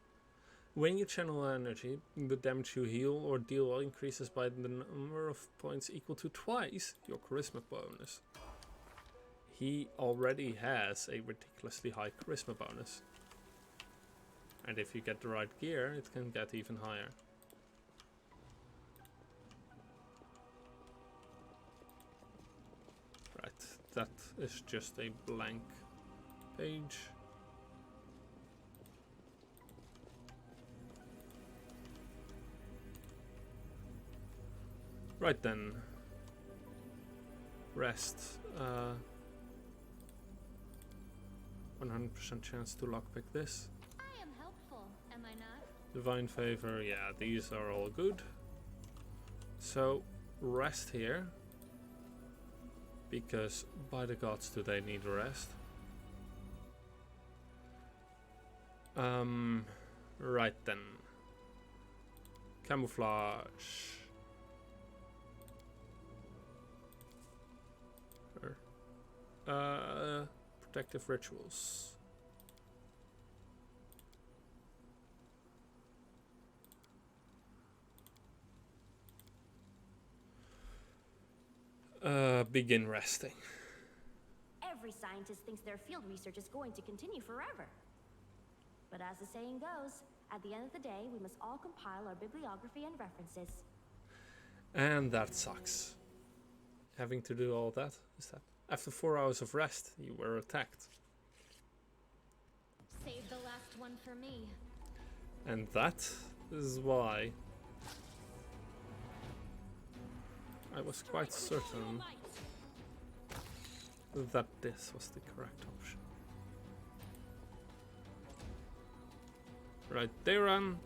When you channel energy, the damage you heal or deal increases by the number of points equal to twice your charisma bonus. He already has a ridiculously high charisma bonus. And if you get the right gear, it can get even higher. Right, that is just a blank page. Right then. Rest. 100% chance to lockpick this. I am helpful, am I not? Divine favor, yeah, these are all good. So, rest here. Because by the gods do they need rest. Right then. Camouflage. Protective rituals. Begin resting. Every scientist thinks their field research is going to continue forever. But as the saying goes, at the end of the day, we must all compile our bibliography and references. And that sucks. Having to do all that, is that? After 4 hours of rest, you were attacked. Save the last one for me. And that is why I was quite certain that this was the correct option. Right, they run.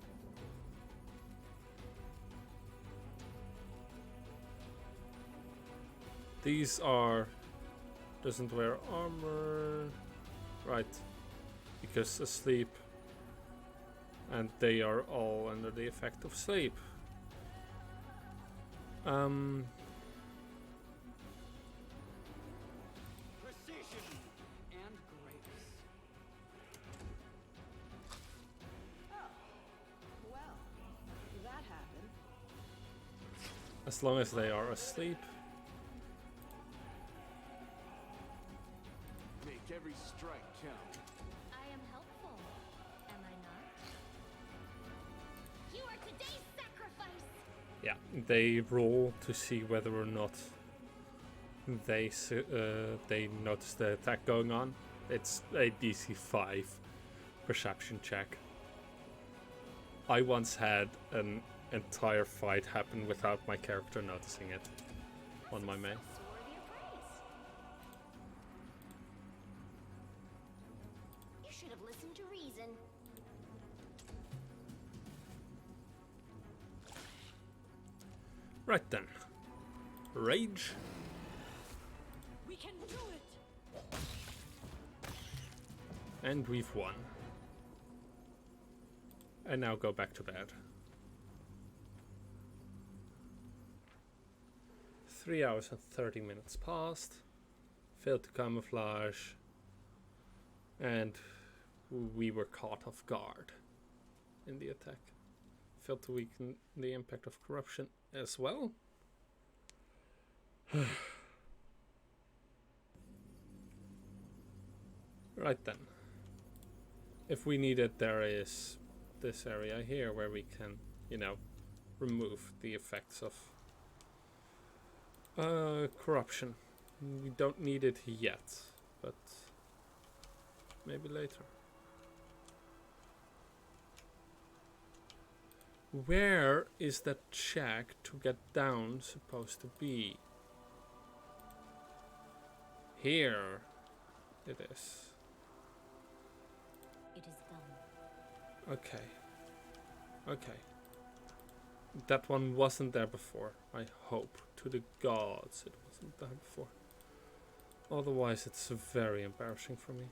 These are... doesn't wear armor. Right. Because asleep. And they are all under the effect of sleep. Precision and grace. Well, that happened. As long as they are asleep. Make every strike count. I am helpful, am I not? You are today's sacrifice! Yeah, they roll to see whether or not they notice the attack going on. It's a DC 5 perception check. I once had an entire fight happen without my character noticing it on my main. So worthy of praise. You should have listened to reason. Right then. Rage. We can do it! And we've won. And now go back to bed. 3 hours and 30 minutes passed. Failed to camouflage. And we were caught off guard in the attack. Failed to weaken the impact of corruption as well. Right then. If we need it, there is this area here where we can, you know, remove the effects of corruption. We don't need it yet, but maybe later. Where is that shack to get down supposed to be? Here it is. It is done. Okay. Okay. That one wasn't there before. I hope to the gods it wasn't there before. Otherwise it's very embarrassing for me.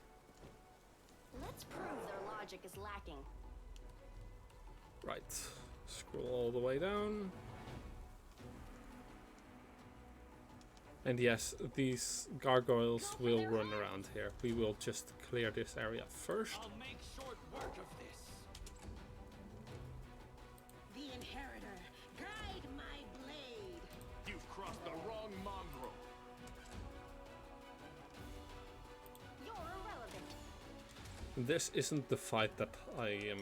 Let's prove their logic is lacking. Right. Scroll all the way down. And yes, these gargoyles will run around here. We will just clear this area first. I'll make short work of this. The Inheritor, guide my blade! You've crossed the wrong mongrel. You're irrelevant. This isn't the fight that I am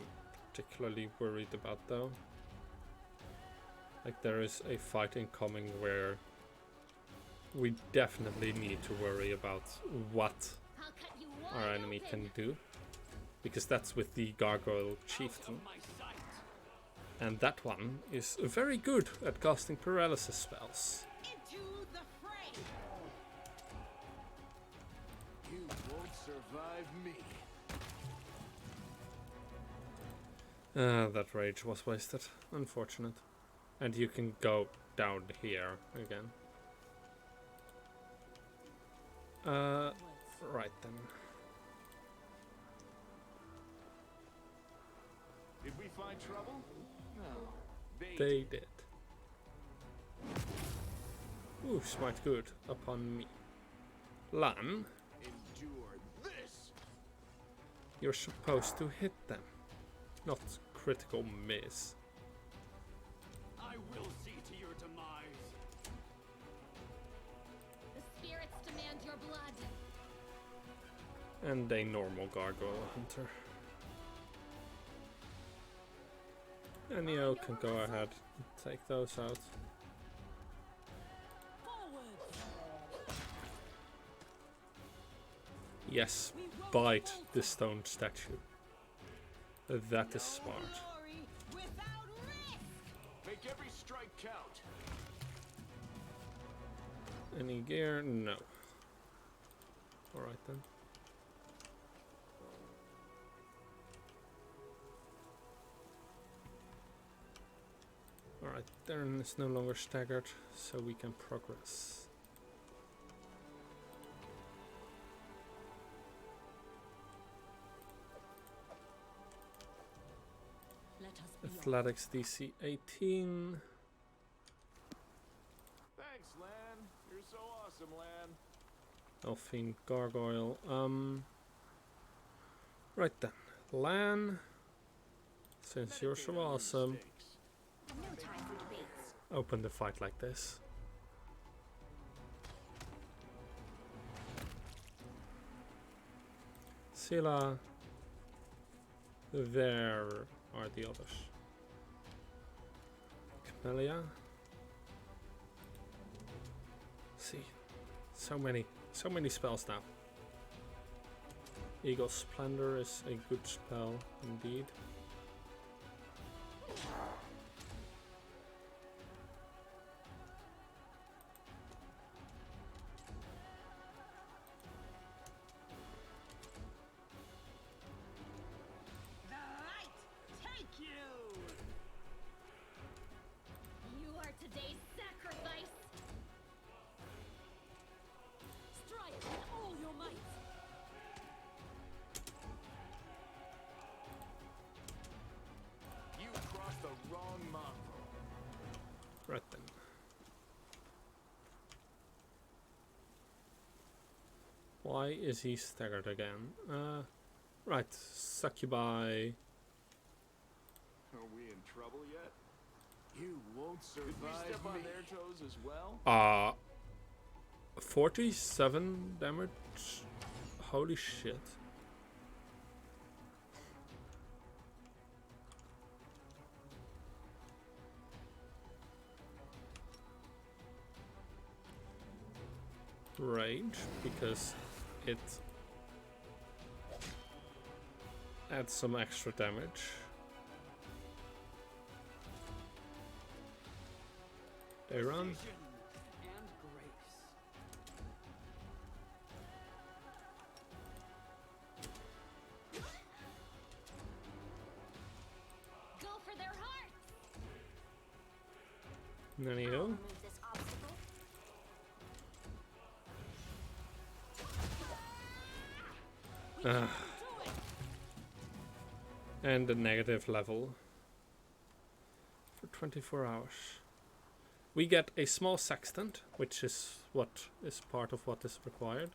particularly worried about though. Like there is a fight incoming where we definitely need to worry about what I'll cut you our wide enemy open. can do. Because that's with the Gargoyle Chieftain. My sight. And that one is very good at casting paralysis spells. Into the fray! You won't survive me. That rage was wasted. Unfortunate. And you can go down here again. Right then. Did we find trouble? No. They did. Ooh, smite good upon me. Lan, Endure this. you're supposed to hit them, not critical miss. I will see to your demise. The spirits demand your blood. And a normal gargoyle hunter. And Neo can go ahead and take those out. Yes, bite the stone statue. That is smart. Glory without risk! Make every strike count. Any gear? No. Alright then. Alright, Darren is no longer staggered, so we can progress. Let us be Athletics DC 18. Thanks, Lan. You're so awesome, Lan. Elfine Gargoyle. Right then. Lan, since you're so awesome, No time for debates. open the fight like this. Scylla. There are the others. Camellia. See, so many spells now. Eagle Splendor is a good spell indeed. the light take you. You are today's sacrifice. Strike with all your might. You crossed the wrong mongrel. Right then. Why is he staggered again? Right, Succubi. Are we in trouble yet? You won't survive. Did we step on their toes as well? 47 damage? Holy shit. Range, because it adds some extra damage. They run. And grace. Go for their hearts. There you I'll go. remove this obstacle. And the negative level for 24 hours. We get a small sextant, which is what is part of what is required.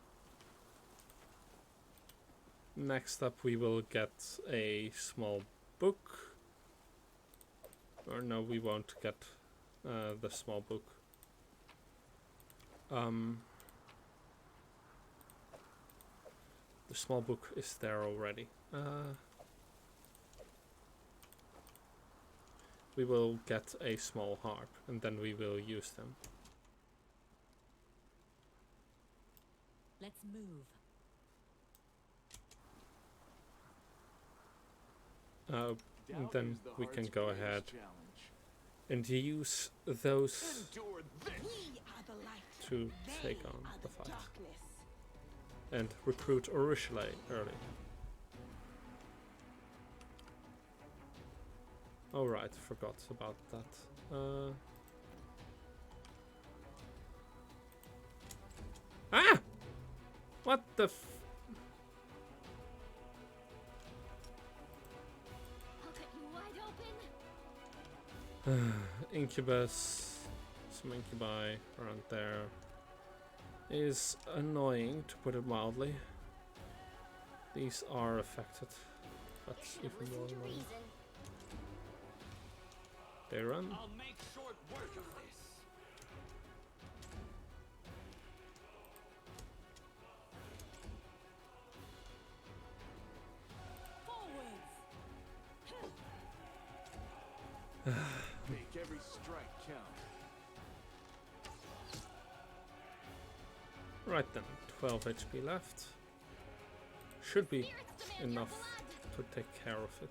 Next up we will get a small book. Or no, we won't get the small book. The small book is there already. We will get a small harp, and then we will use them. Let's move. And then we can go ahead Challenge. and use those Endure this. We are the light. to They take on are the fight. darkness. And recruit Urushalei early. Alright, forgot about that. Ah! What the f... I'll cut you wide open. Incubus, some incubi around there is annoying, to put it mildly. These are affected. That's Should have even more listened to annoying. reason. They run. I'll make short work of this. Make every strike count. Right then, 12 HP left. Should be enough to take care of it.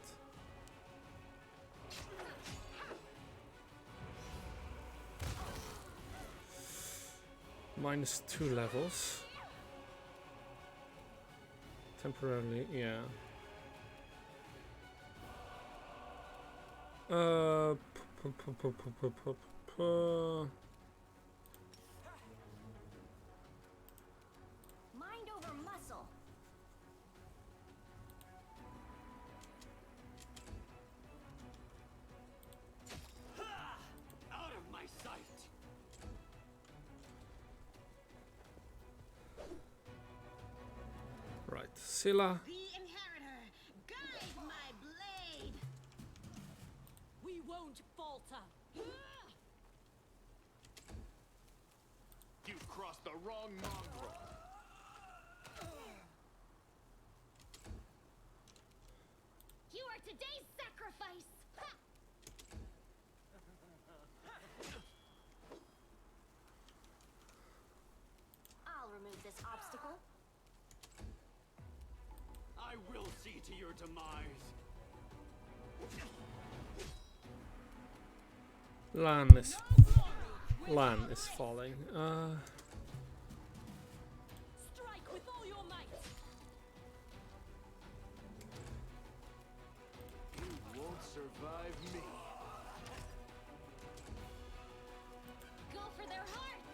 -2 levels. Temporarily, yeah. Uh, Mind over muscle. Out of my sight! Right, Scylla. The inheritor, guide my blade. We won't falter. You've crossed the wrong mongrel. You are today's sacrifice. Ha! I'll remove this obstacle. I will see to your demise. Lan is falling. Strike with all your might. You won't survive me. Go for their hearts.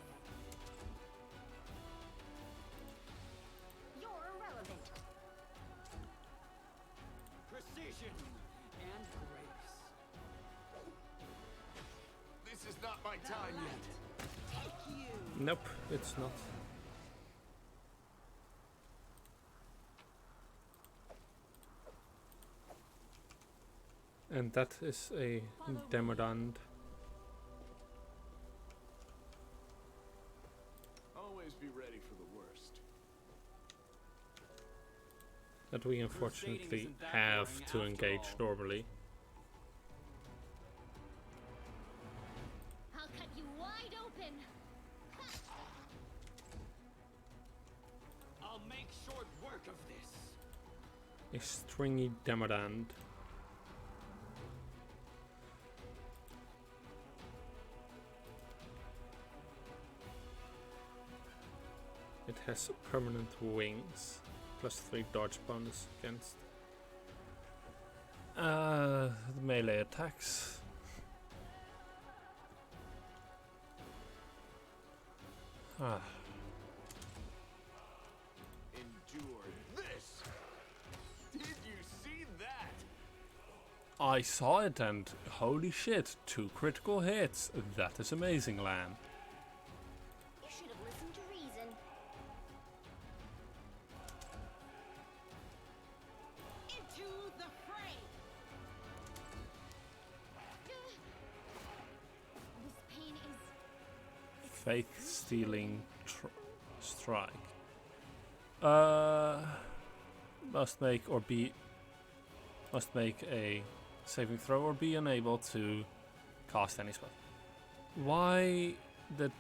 You're irrelevant. Precision and grace. This is not my time yet. Take you. Nope, it's not. And that is a Demodand. Always be ready for the worst. That we unfortunately isn't that have boring to after engage all. normally. I'll cut you wide open. I'll make short work of this. A stringy Demodand. It has permanent wings, +3 dodge bonus against the melee attacks. Ah, Endure this. Did you see that? I saw it and holy shit, 2 critical hits. That is amazing, Lan. You should have listened to reason. Into the fray. This pain is Faith-stealing strike. Must make a saving throw or be unable to cast any spell. Why did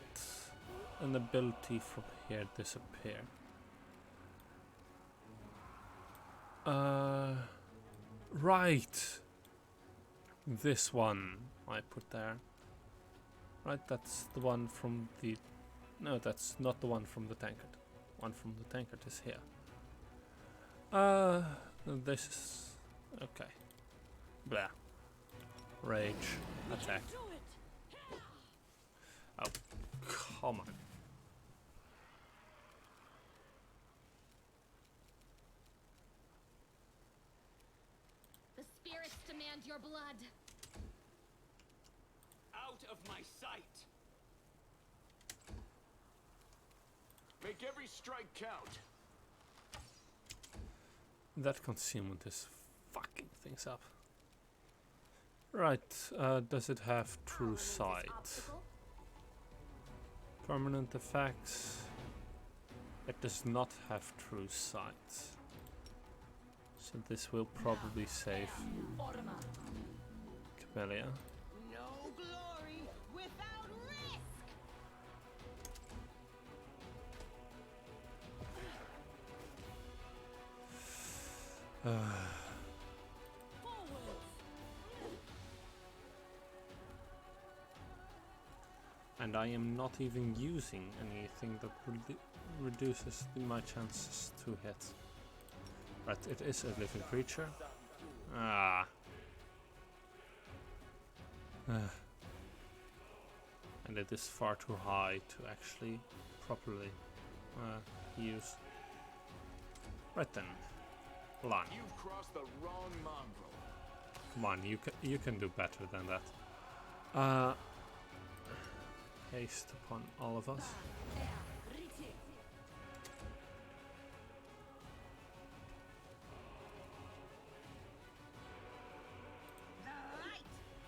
an ability from here disappear? Right. This one I put there. Right, that's the one from the... No, that's not the one from the tankard. One from the tankard is here. This is... Okay. Blah. Rage. Attack. Do it. Oh, come on. the spirits demand your blood. Out of my sight. Make every strike count. That concealment is fucking things up. Right, does it have I'll true remove this sight? obstacle. Permanent effects. It does not have true sight. So this will probably save Camellia. No glory without risk. And I am not even using anything that reduces my chances to hit. Right, it is a living creature. Ah. And it is far too high to actually properly use. Right then, Lan. You've crossed the wrong mongrel. Come on, you can do better than that. Haste upon all of us. The light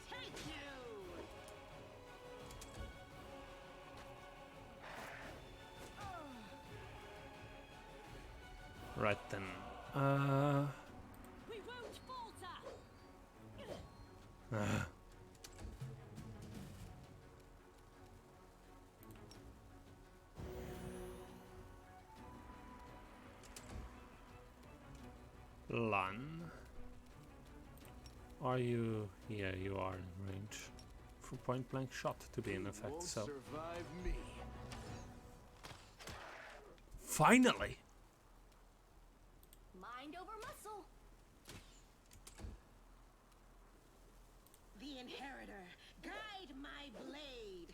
take you! Right then. We won't falter. Lan. Are you? Yeah, you are in range for point blank shot to be in effect. Won't So survive me. finally. Mind over muscle. The Inheritor, guide my blade!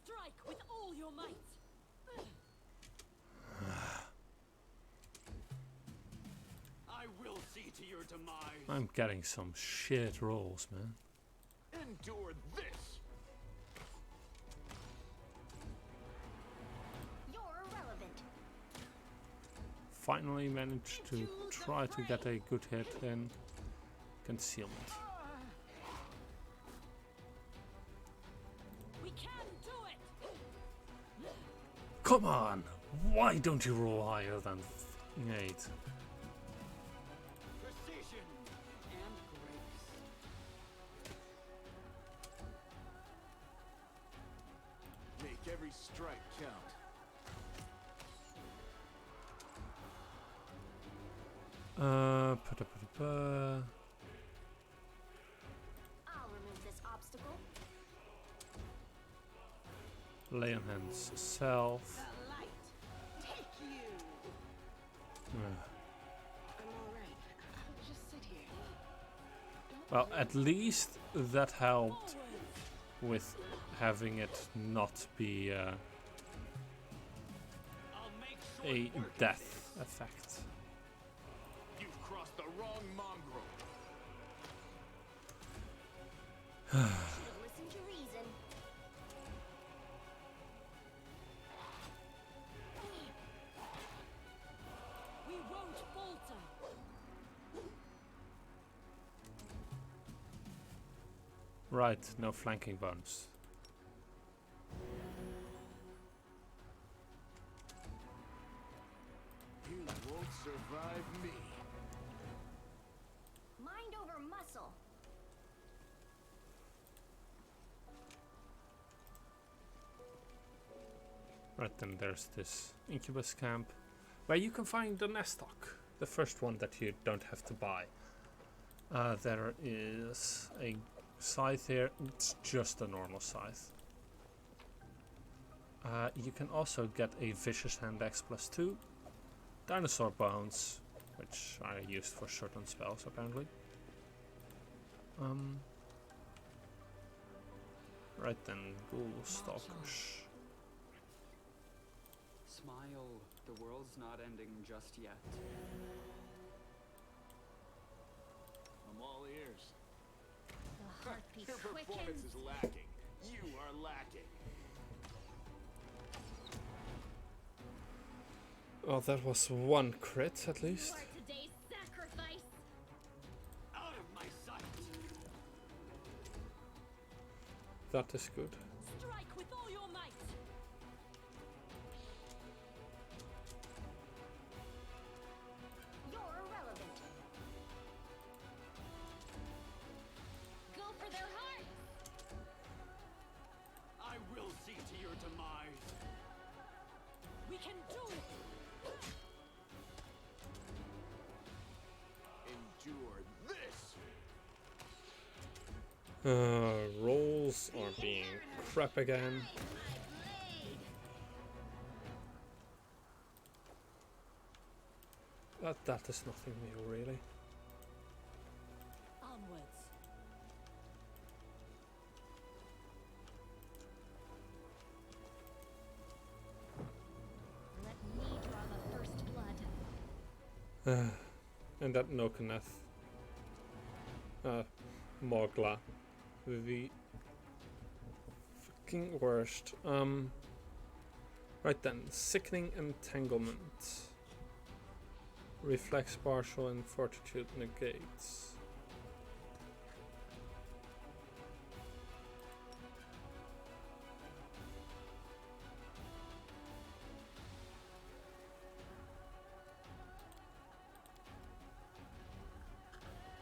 Strike with all your might. I will see to your demise. I'm getting some shit rolls, man. Endure this. You're irrelevant. Finally managed to try to get a good hit in concealment. We can do it. Come on! Why don't you roll higher than 8? Precision and grace. Make every strike count. I'll remove this obstacle. Lay on hands self. The light take you! I'm alright. I'll just sit here. Well, at least that helped with having it not be I'll make a short work of death effect. You've crossed the wrong mongrel. Should have listened to reason. We won't falter. Right, no flanking bonus. You won't survive me. Mind over muscle. Right then, there's this incubus camp where you can find the Nestock, the first one that you don't have to buy. There is a scythe here. It's just a normal scythe. You can also get a Vicious Hand X +2, Dinosaur Bones, which are used for certain spells apparently. Right then, Ghoul Stalkers. Smile, the world's not ending just yet. I'm all ears. The heartbeat Your performance quickens. is lacking. You are lacking. Well, that was one crit at least. You are today's sacrifice. Out of my sight! That is good. Strike with all your might. You're irrelevant. Go for their hearts. I will see to your demise. We can do it. Endure this. Rolls are being crap again. That is nothing new, really. Onwards. Let me draw the first blood. And that Nokaneth. Mogla. The fucking worst. Right then, Sickening Entanglement. Reflex partial and Fortitude negates.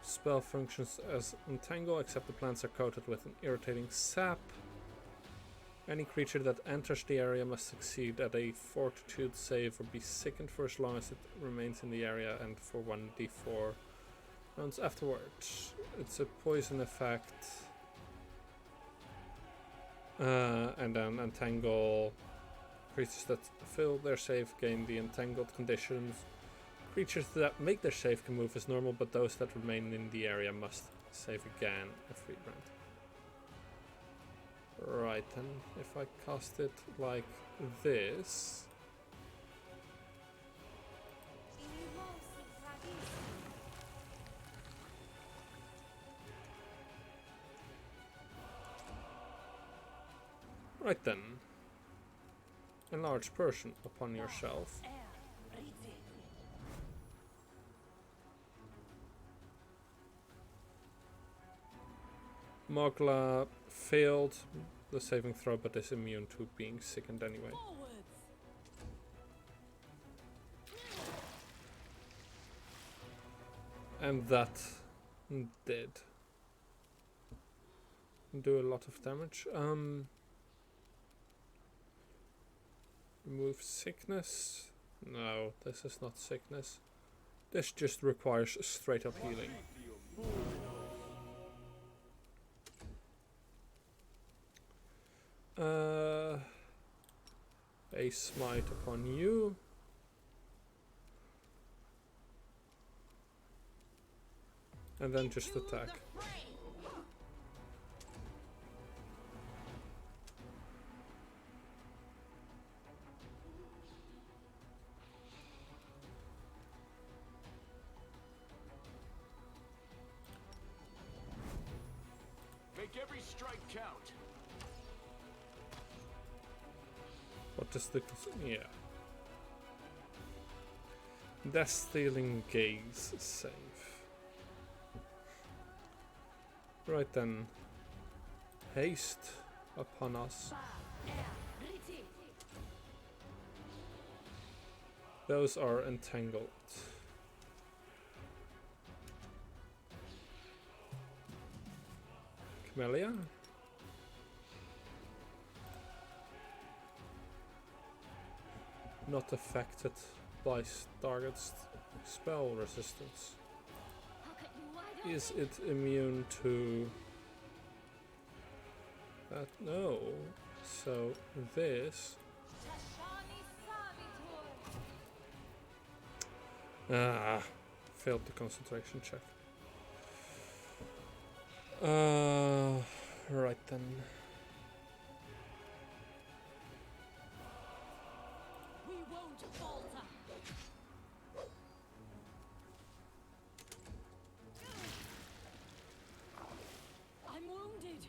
Spell functions as Entangle, except the plants are coated with an irritating sap. Any creature that enters the area must succeed at a Fortitude save or be sickened for as long as it remains in the area and for 1d4 rounds afterwards. It's a poison effect. And then Entangle. Creatures that fail their save gain the entangled conditions. Creatures that make their save can move as normal, but those that remain in the area must save again every round. Right then, if I cast it like this. Right then. Enlarge person upon yourself. Mogla failed the saving throw, but is immune to being sickened anyway. And that did do a lot of damage. Remove sickness. No, this is not sickness. This just requires straight up healing. A smite upon you. And then just attack. Make every strike count. What does the... yeah. Death Stealing Gaze save. Right then. Haste upon us. Those are entangled. Camellia? Not affected by target's spell resistance. Is it immune to that? No. So this. Failed the concentration check. Right then. We won't falter. I'm wounded.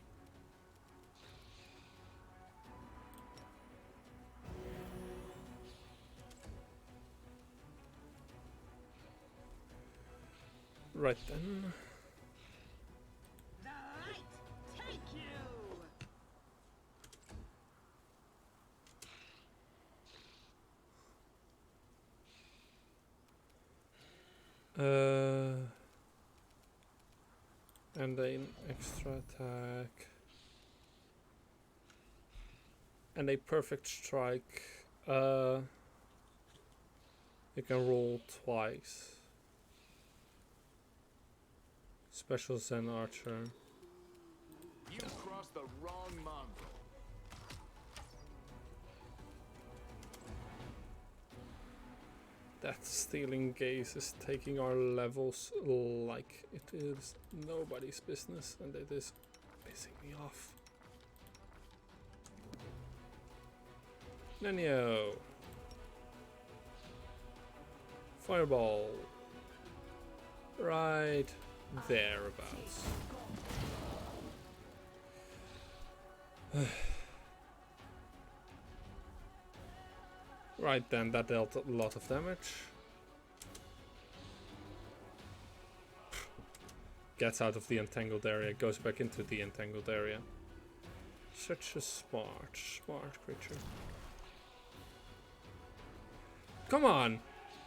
Right then. The light take you. And an extra attack. And a perfect strike. You can roll twice. Special Zen Archer. You crossed the wrong mongrel. That stealing gaze is taking our levels like it is nobody's business, and it is pissing me off. Nenio. Fireball. Right thereabouts. Right then, that dealt a lot of damage. Gets out of the entangled area, goes back into the entangled area. Such a smart creature. Come on!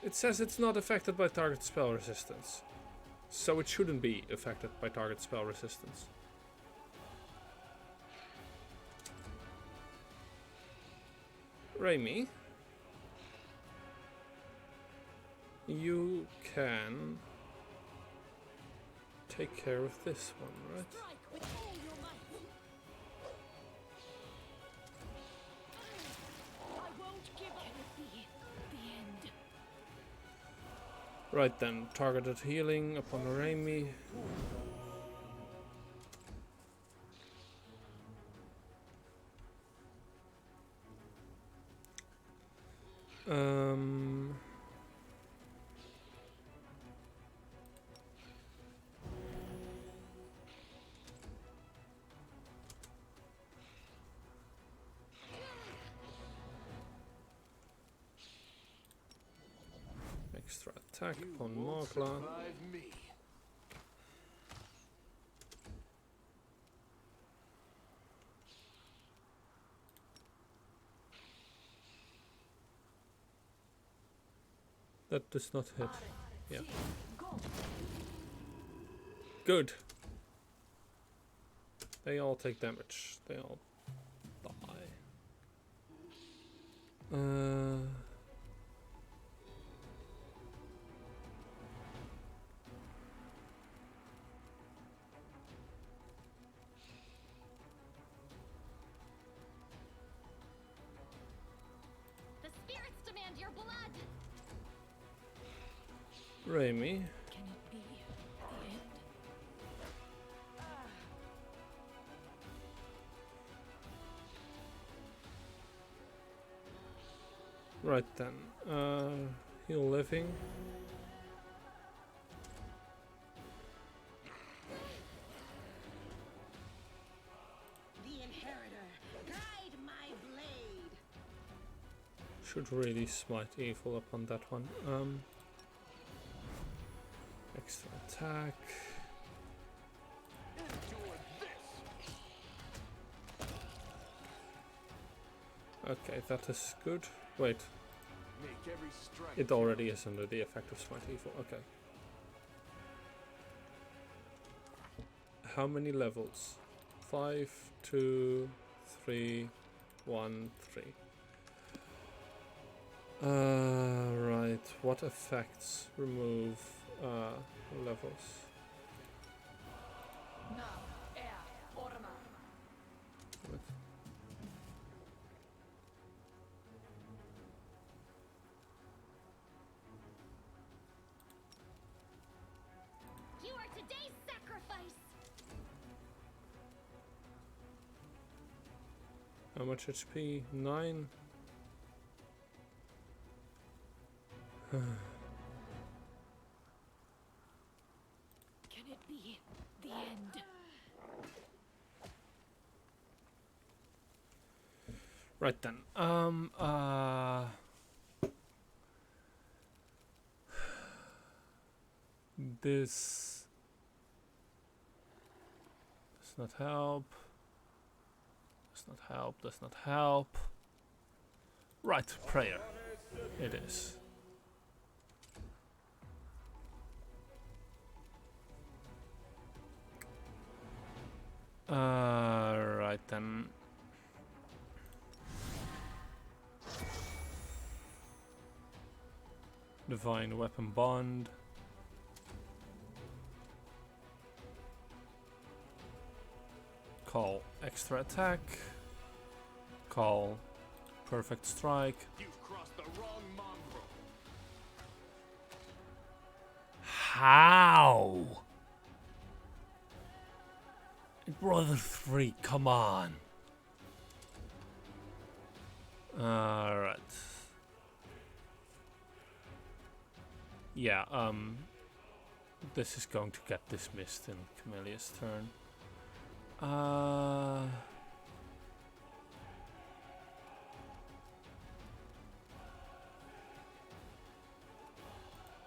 It says it's not affected by target spell resistance. So it shouldn't be affected by target spell resistance. Raimi, you can take care of this one, right? Strike with all your might. I won't give up. Can it be the end? Right then, targeted healing upon Raimi. Extra attack upon Morgla. Me. That does not hit. Yeah. Good. They all take damage. They all die. The spirits demand your blood. Raimi. Can it be the end? Right then. Heal living. The Inheritor, guide my blade. Should really smite evil upon that one. Extra attack. Okay, that is good. Wait. It already is under the effect of smite evil. Okay. How many levels? 5, 2, 3, 1, 3. Right. What effects remove levels? What? You are today's sacrifice. How much HP? 9. Can it be the end? Right then. This does not help. Does not help. Does not help. Right, prayer. It is. Right then. Divine Weapon Bond. Call Extra Attack. Call Perfect Strike. You've crossed the wrong mongrel. How? Brother 3, come on. Alright. Yeah, this is going to get dismissed in Camelia's turn. You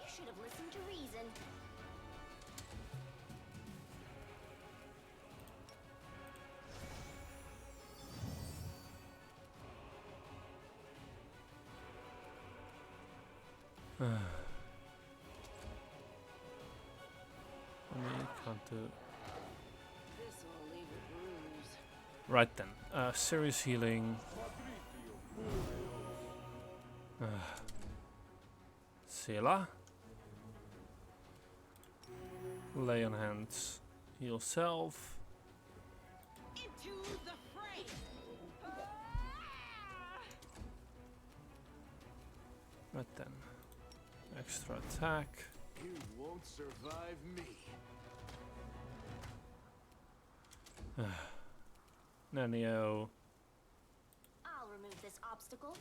should have listened to reason. Can't do. This'll leave a bruise. Right then, serious healing. Sela. Lay on hands. Heal self. Into the fray! Right then. Extra attack. You won't survive me. Nanio. I'll remove this obstacle.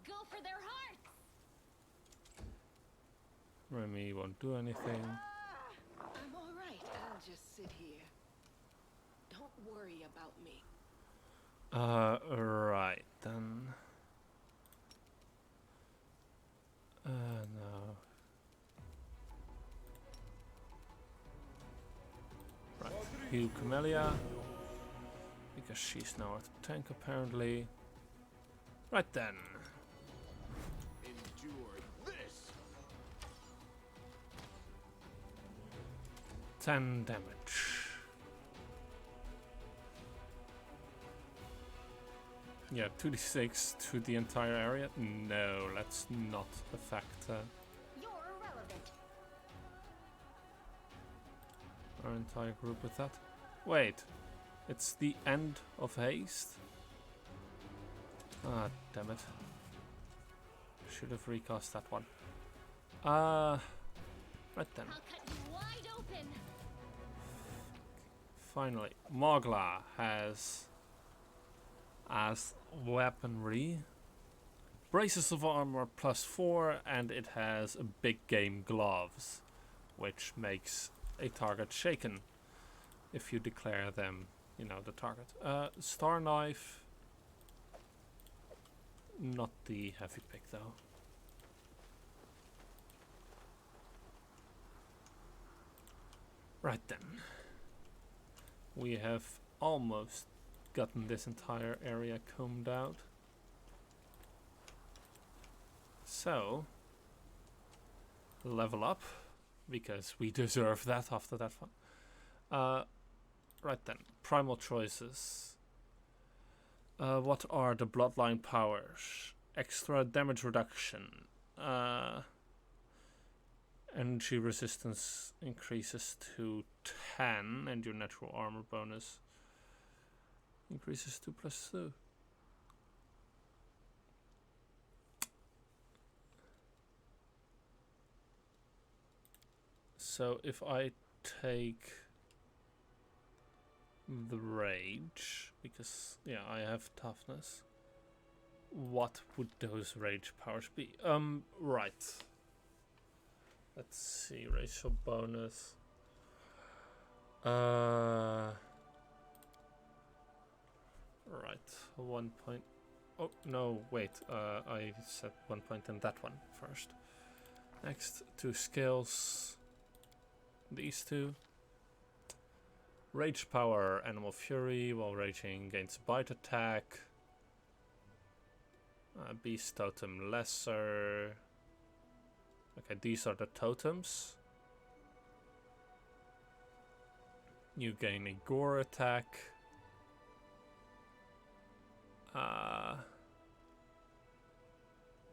Go for their hearts! Remy won't do anything. I'm all right. I'll just sit here. Don't worry about me. Right then. No. Right, heal Camellia. Because she's now a tank apparently. Right then. Endure this. 10 damage. Yeah, 2d6 to the entire area? No, let's not affect You're irrelevant. our entire group with that. Wait, it's the end of haste? Ah, damn it. Should have recast that one. Right then. I'll cut you wide open! Finally, Mogla has as weaponry braces of armor +4, and it has a big game gloves, which makes a target shaken if you declare them, you know, the target. Star knife, not the heavy pick though. Right then, we have almost gotten this entire area combed out. So, level up, because we deserve that after that one. Right then, primal choices. What are the bloodline powers? Extra damage reduction. Energy resistance increases to 10, and your natural armor bonus increases to +2. So if I take the rage, because yeah, I have toughness, what would those rage powers be? Right. Let's see, racial bonus. Right, 1 point. Oh no, wait. I set 1 point in that one first. Next, 2 skills. These two. Rage power, animal fury. While raging, gains bite attack. Beast totem lesser. Okay, these are the totems. You gain a gore attack.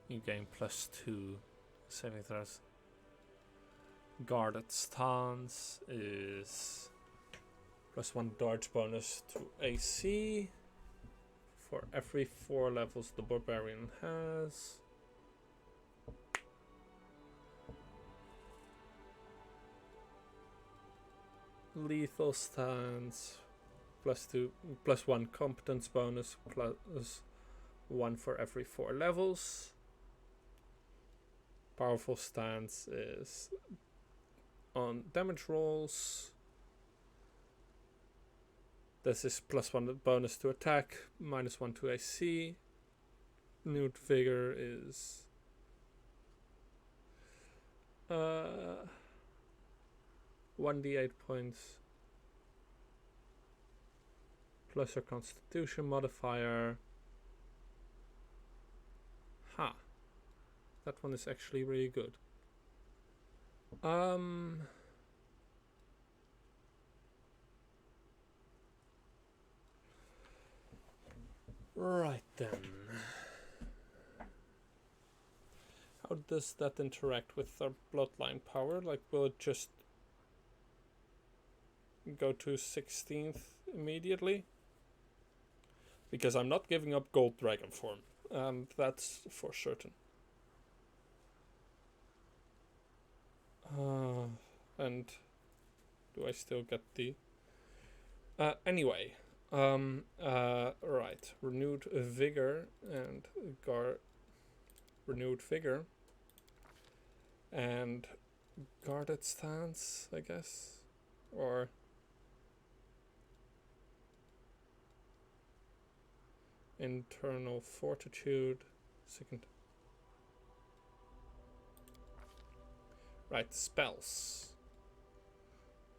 You gain +2 saving throws. Guarded stance is +1 dodge bonus to AC for every 4 levels the barbarian has. lethal stance, +2, +1 competence bonus, +1 for every 4 levels. Powerful stance is on damage rolls. This is +1 bonus to attack, -1 to AC. Renewed vigor is 1d8 points plus your constitution modifier. Ha. That one is actually really good. Right then. How does that interact with our bloodline power? Like, will it just go to 16th immediately? Because I'm not giving up gold dragon form. That's for certain. And do I still get the... anyway. Right. Renewed vigor and renewed vigor. And guarded stance, I guess. Or... internal fortitude. Second. Right, spells.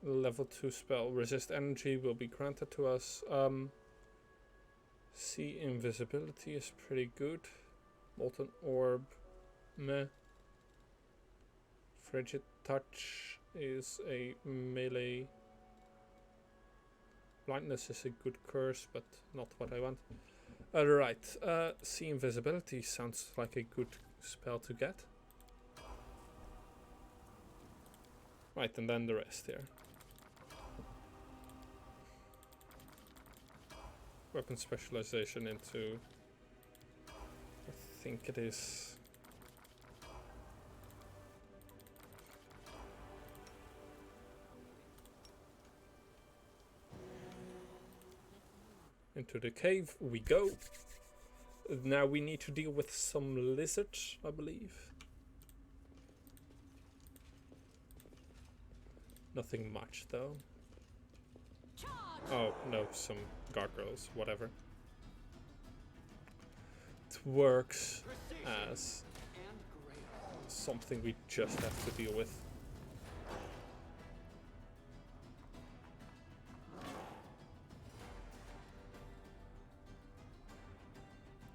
Level 2 spell. Resist energy will be granted to us. See invisibility is pretty good. Molten orb. Meh. Frigid touch is a melee. Blindness is a good curse, but not what I want. Right, see invisibility sounds like a good spell to get. Right, and then the rest here. Weapon specialization into... I think it is... into the cave we go. Now we need to deal with some lizards, I believe. Nothing much though. Oh no, some gargoyles, whatever. It works as something we just have to deal with.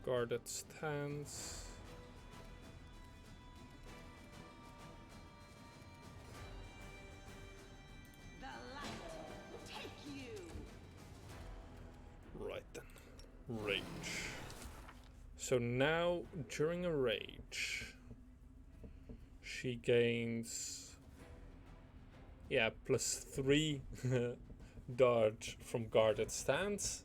Guarded stance. The light take you. Right then. Rage. So now, during a rage, she gains... yeah, +3 dodge from guarded stance.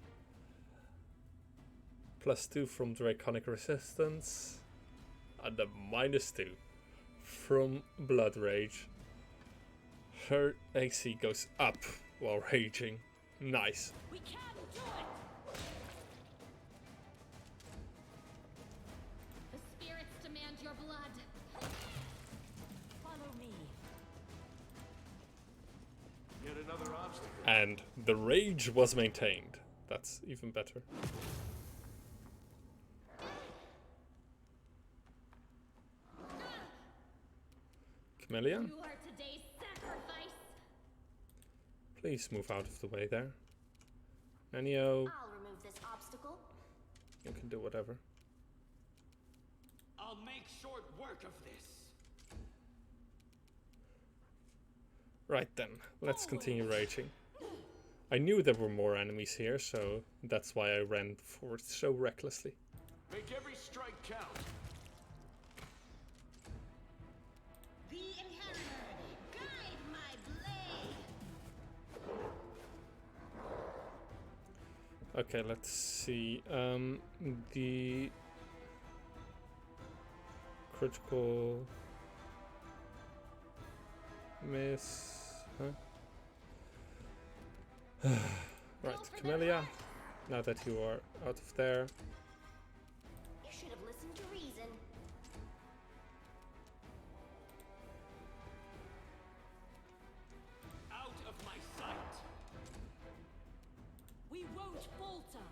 +2 from Draconic Resistance, and a -2 from Blood Rage. Her AC goes up while raging. Nice. We can do it! The spirits demand your blood. Follow me. Yet another obstacle. And the rage was maintained. That's even better. Camellia? You are today's sacrifice. Please move out of the way there. Nanio, I'll remove this obstacle. you can do whatever. I'll make short work of this. Right then, let's continue raging. I knew there were more enemies here, so that's why I ran forward so recklessly. Make every strike count. The inheritor, guide my blade. Okay, let's see. The critical miss, huh? Right, Camellia, now that you are out of there, You should have listened to reason. Out of my sight! We won't falter.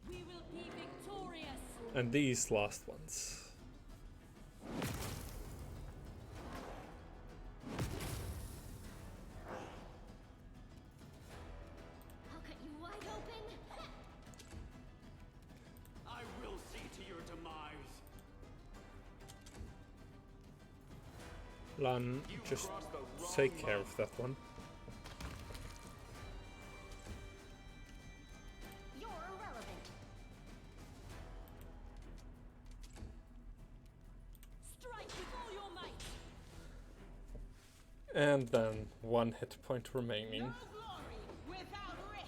We will be victorious. and these last ones. I'll cut you wide open. I will see to your demise. Lan, just take care of that one. You're irrelevant. Strike with all your might. And then one hit point remaining. Glory without risk.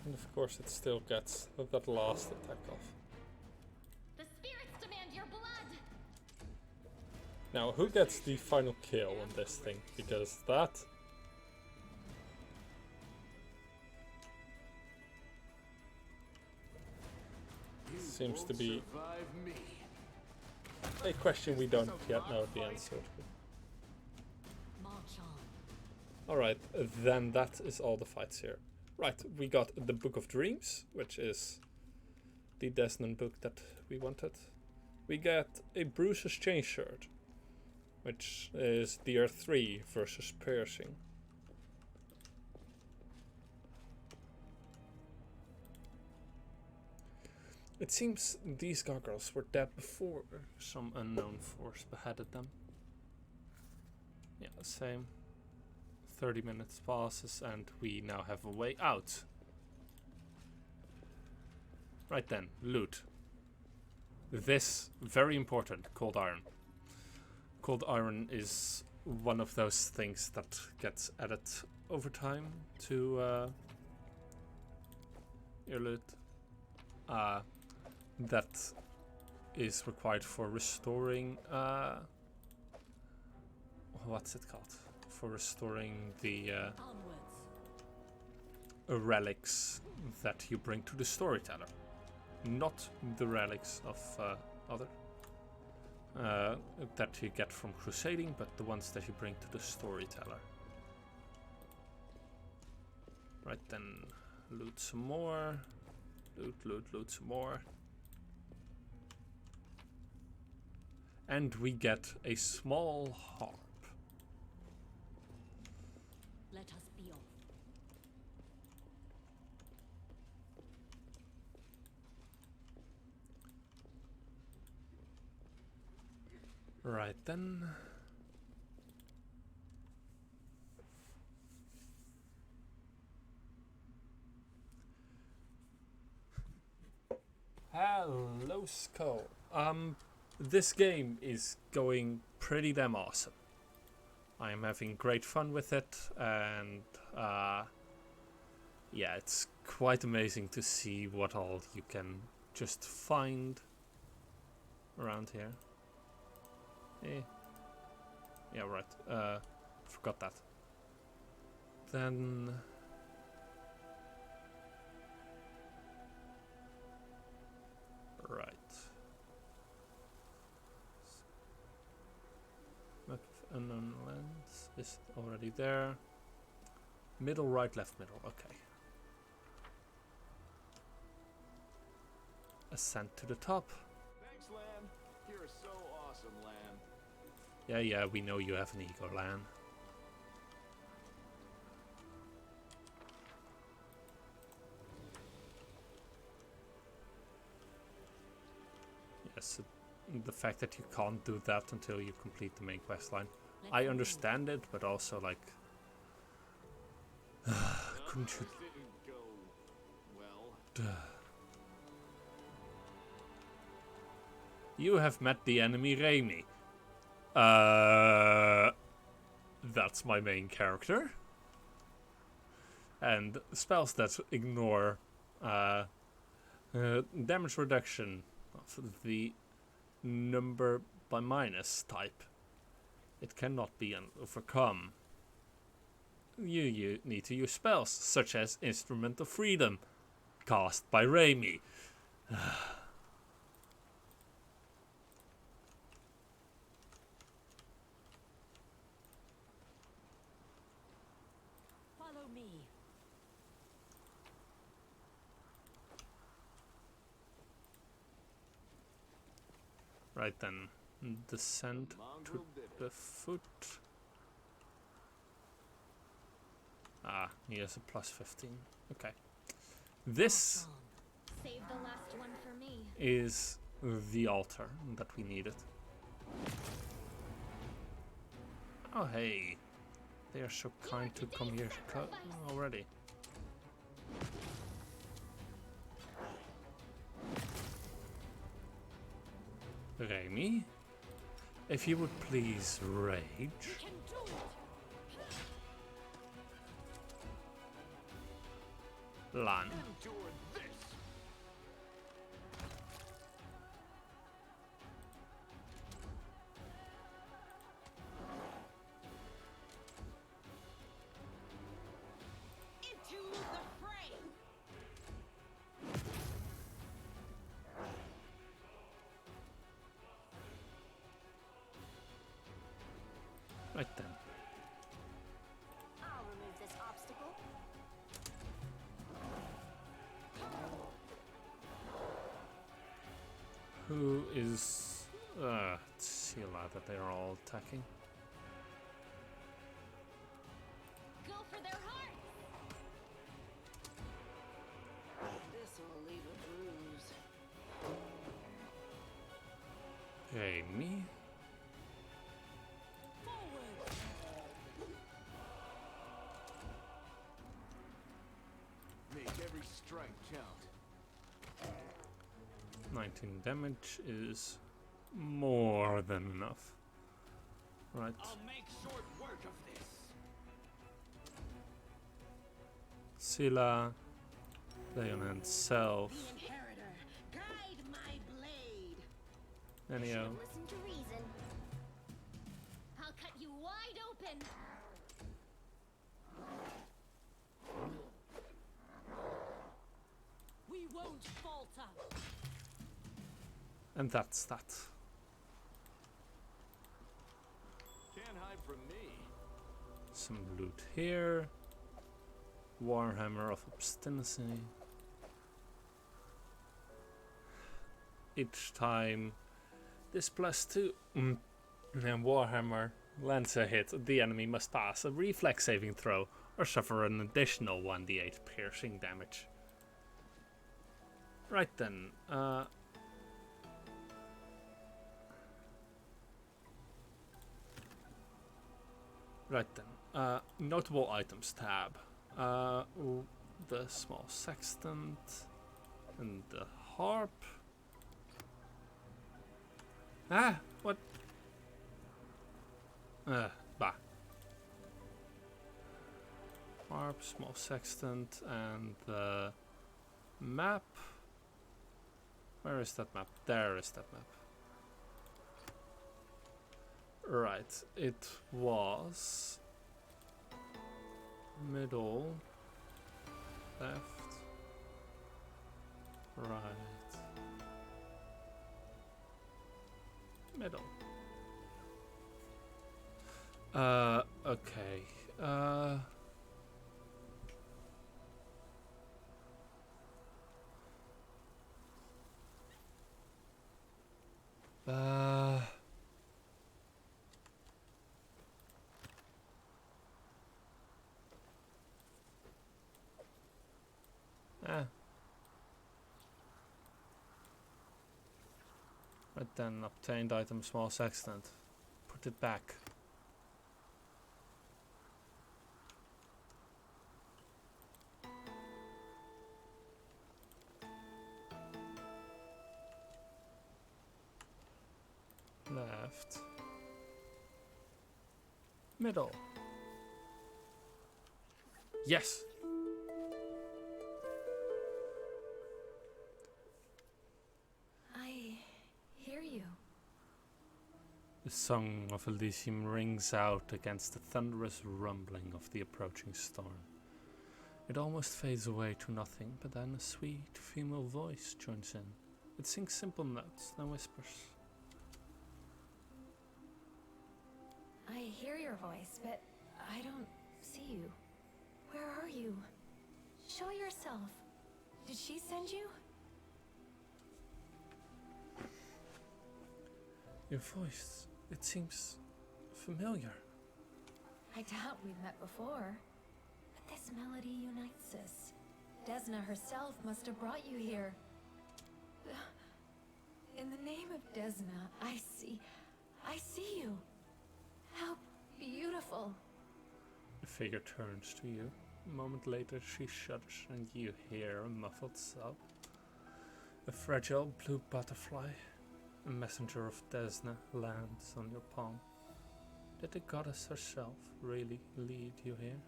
And of course it still gets that last attack off. The spirits demand your blood. Now, who gets the final kill on this thing? Because that... seems to be a question we don't yet know the answer to. March on. Alright, then that is all the fights here. Right, we got the Book of Dreams, which is the Desmond book that we wanted. We get a Bruce's Chain Shirt, which is Deer 3 versus Piercing. It seems these gargoyles were dead before some unknown force beheaded them. Yeah, same. 30 minutes passes and we now have a way out. Right then, loot. This, very important, cold iron. Cold iron is one of those things that gets added over time to your loot. That is required for restoring what's it called? For restoring the relics that you bring to the storyteller. Not the relics of other that you get from crusading, but the ones that you bring to the storyteller. Right then, loot some more. Loot some more. And we get a small harp. Let us be off. Right then. Hello, Skull. This game is going pretty damn awesome. I am having great fun with it, and yeah, it's quite amazing to see what all you can just find around here. Yeah, right. Forgot that. Then right. Map of unknown lands is already there. Middle, right, left, middle. Okay. Ascent to the top. Thanks, Lan. You're so awesome, Lan. Yeah, we know you have an ego, Lan. Yes, the fact that you can't do that until you complete the main quest line. I understand it, but also like... couldn't you... This didn't go well. You have met the enemy Raimi. That's my main character. And spells that ignore damage reduction of the number by minus type It cannot be overcome. You need to use spells, such as Instrument of Freedom, cast by Raimi. Follow me. Right then, descend to the foot. Ah, he has a plus 15. Okay. This Save the last one for me. is the altar that we needed. Oh hey, they are so kind to come here already. Raimi, if you would please rage. Lan. Into the fray. Right then. I'll remove this obstacle. Who is Sila that they're all attacking? Go for their hearts. This will leave a bruise. Raimi. Make every strike count. 19 damage is more than enough. Right. I'll make short work of this. Sila, Leon and Self, The inheritor, guide my blade. Nenio. Listen to reason. I'll cut you wide open. We won't falter. And that's that. Can't hide from me. Some loot here. Warhammer of Obstinacy. Each time this +2 and Warhammer lands a hit, the enemy must pass a reflex saving throw or suffer an additional 1d8 piercing damage. Right then, notable items tab. The small sextant and the harp. Ah, what? Bah. Harp, small sextant, and the map. Where is that map? There is that map. Right, it was middle, left, right, middle. Okay. Right then, obtained item, small sextant. Put it back. Left. Middle. Yes. I hear you. The song of Elysium rings out against the thunderous rumbling of the approaching storm. It almost fades away to nothing, but then a sweet female voice joins in. It sings simple notes, then whispers. I hear your voice, but I don't see you. Where are you? Show yourself. Did she send you? Your voice, it seems familiar. I doubt we've met before. But this melody unites us. Desna herself must have brought you here. In the name of Desna, I see you. How beautiful. The figure turns to you. A moment later she shudders and you hear a muffled sob. A fragile blue butterfly, a messenger of Desna, lands on your palm. Did the goddess herself really lead you here?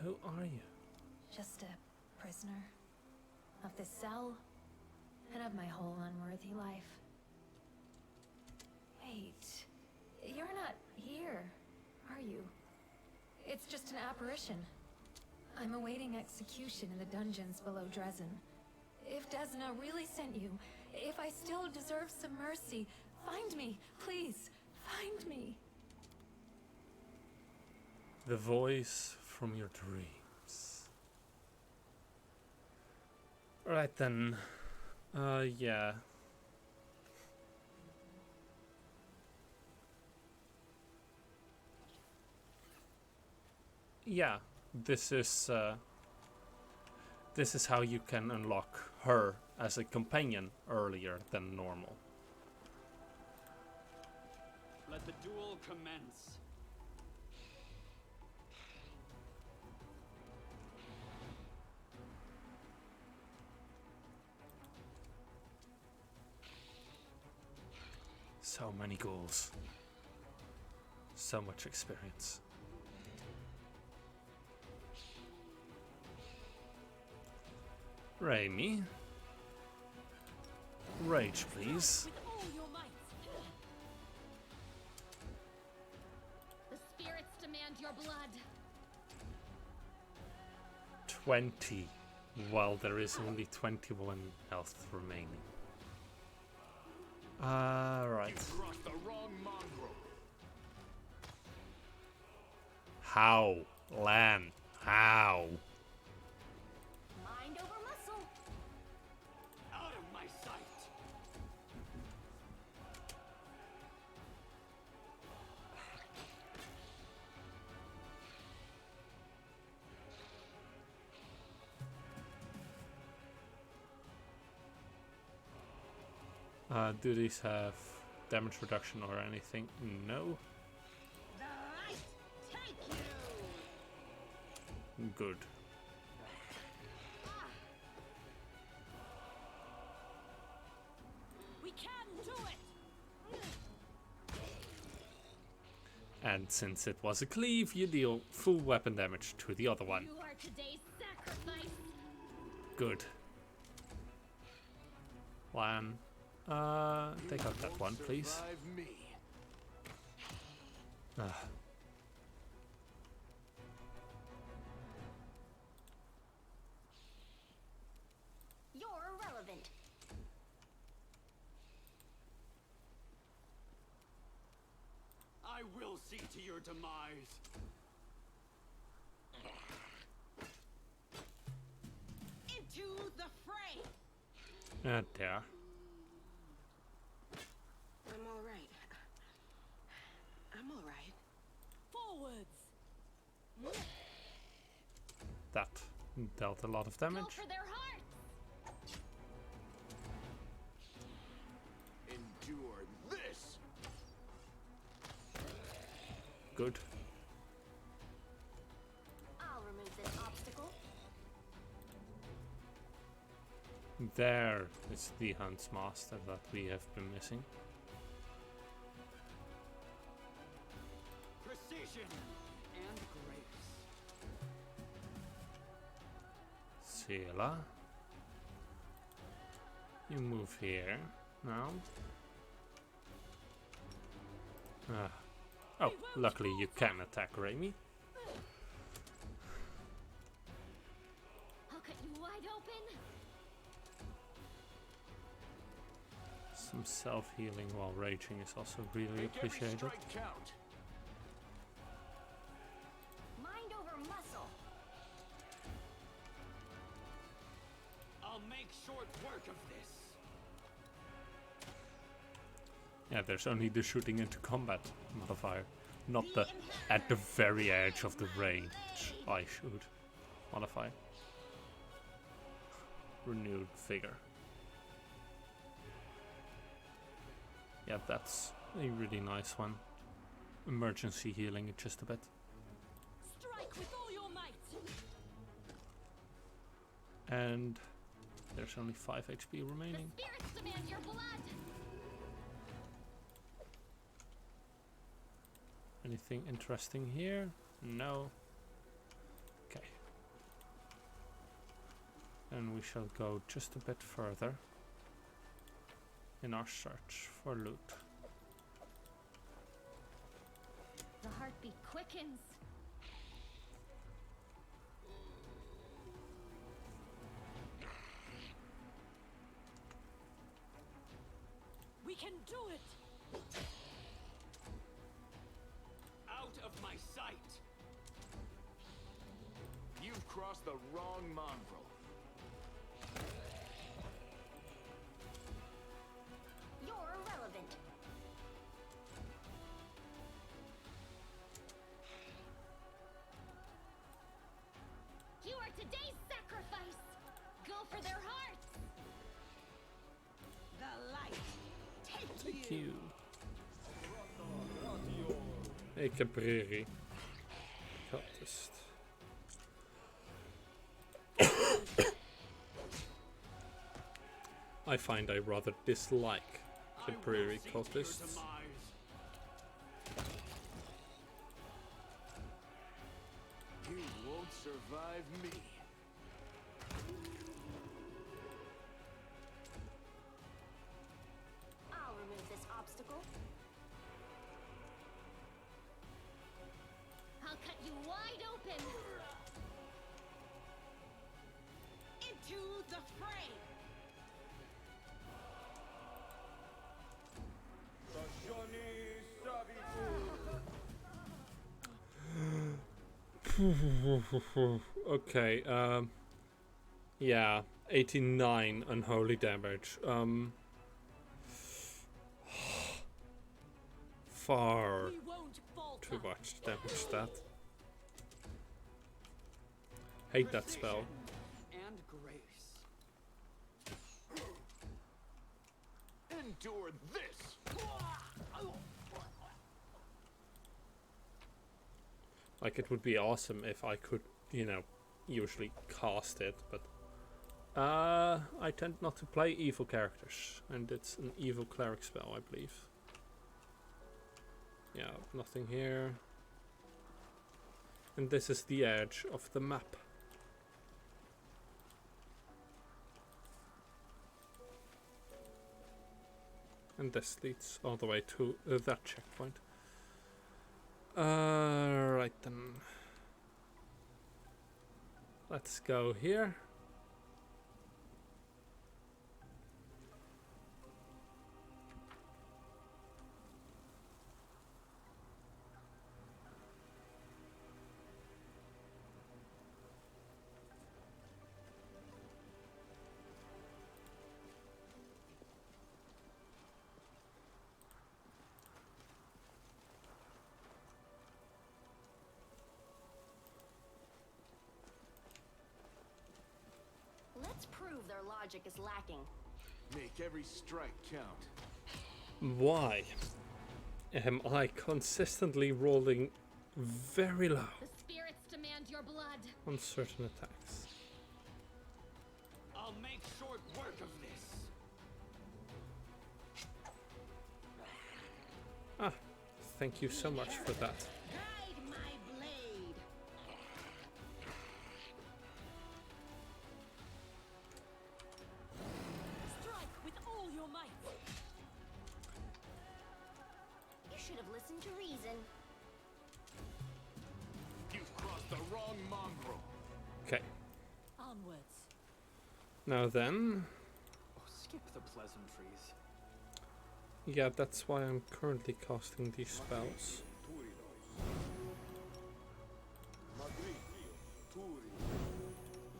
Who are you? Just a prisoner of this cell and of my whole unworthy life. Wait, you're not here, are you? It's just an apparition. I'm awaiting execution in the dungeons below Dresden. If Desna really sent you, if I still deserve some mercy, find me, please, find me. The voice from your dreams. Right then. Yeah. Yeah, this is how you can unlock her as a companion earlier than normal. Let the duel commence. So many goals. So much experience. Raimi. Rage, please. With all your might. The spirits demand your blood. 20, while there is only 21 health remaining. Right. The wrong mongrel. How? Lan? How? Mind over muscle. Out of my sight. Do these have damage reduction or anything? No. The light take you. Good. We can do it. And since it was a cleave, you deal full weapon damage to the other one. You are today's sacrifice. Good. Lan. Take out that one, please. Survive me. Ah. You're irrelevant. I will see to your demise. Into the fray! There. I'm all right. I'm all right. Forwards. That dealt a lot of Go damage. for their hearts. Endure this. Good. I'll remove this obstacle. There is the Hunts Master that we have been missing. Precision and grace. Sela. You move here. No. Oh, luckily you can attack Raimi. I'll cut you wide open. Some self-healing while raging is also really Make every appreciated. strike count. Mind over muscle. I'll make short work of this. Yeah, there's only the shooting into combat modifier, not the at the very edge of the range I shoot modifier. Renewed vigor. Yeah, that's a really nice one. Emergency healing it just a bit. Strike with all your might. And there's only 5 HP remaining. The spirits demand your blood. Anything interesting here? No. Okay. And we shall go just a bit further in our search for loot. The heartbeat quickens. We can do it. Out of my sight. You've crossed the wrong mongrel. You're irrelevant. You are today's sacrifice. Go for their hearts. The light. Take Thank you. Ik heb prairie. Cultist. I find I rather dislike the prairie cultists. You won't survive me. I'll remove this obstacle. I'll cut you wide open. into the fray. Okay, yeah, 89 unholy damage. Far We won't falter. too much damage that. Hate that spell. And grace. Endure this. Like, it would be awesome if I could, you know, usually cast it, but I tend not to play evil characters, and it's an evil cleric spell, I believe. Yeah, nothing here. And this is the edge of the map. And this leads all the way to that checkpoint. Right then. Let's go here. Let's prove their logic is lacking. Make every strike count. Why am I consistently rolling very low The spirits demand your blood. on certain attacks? I'll make short work of this. Ah, thank you so much for that. Guide my blade. Strike with all your might. should have listened to reason. You've crossed the wrong mongrel. Okay. Onwards. Now then, Oh, skip the pleasantries. yeah, that's why I'm currently casting these spells.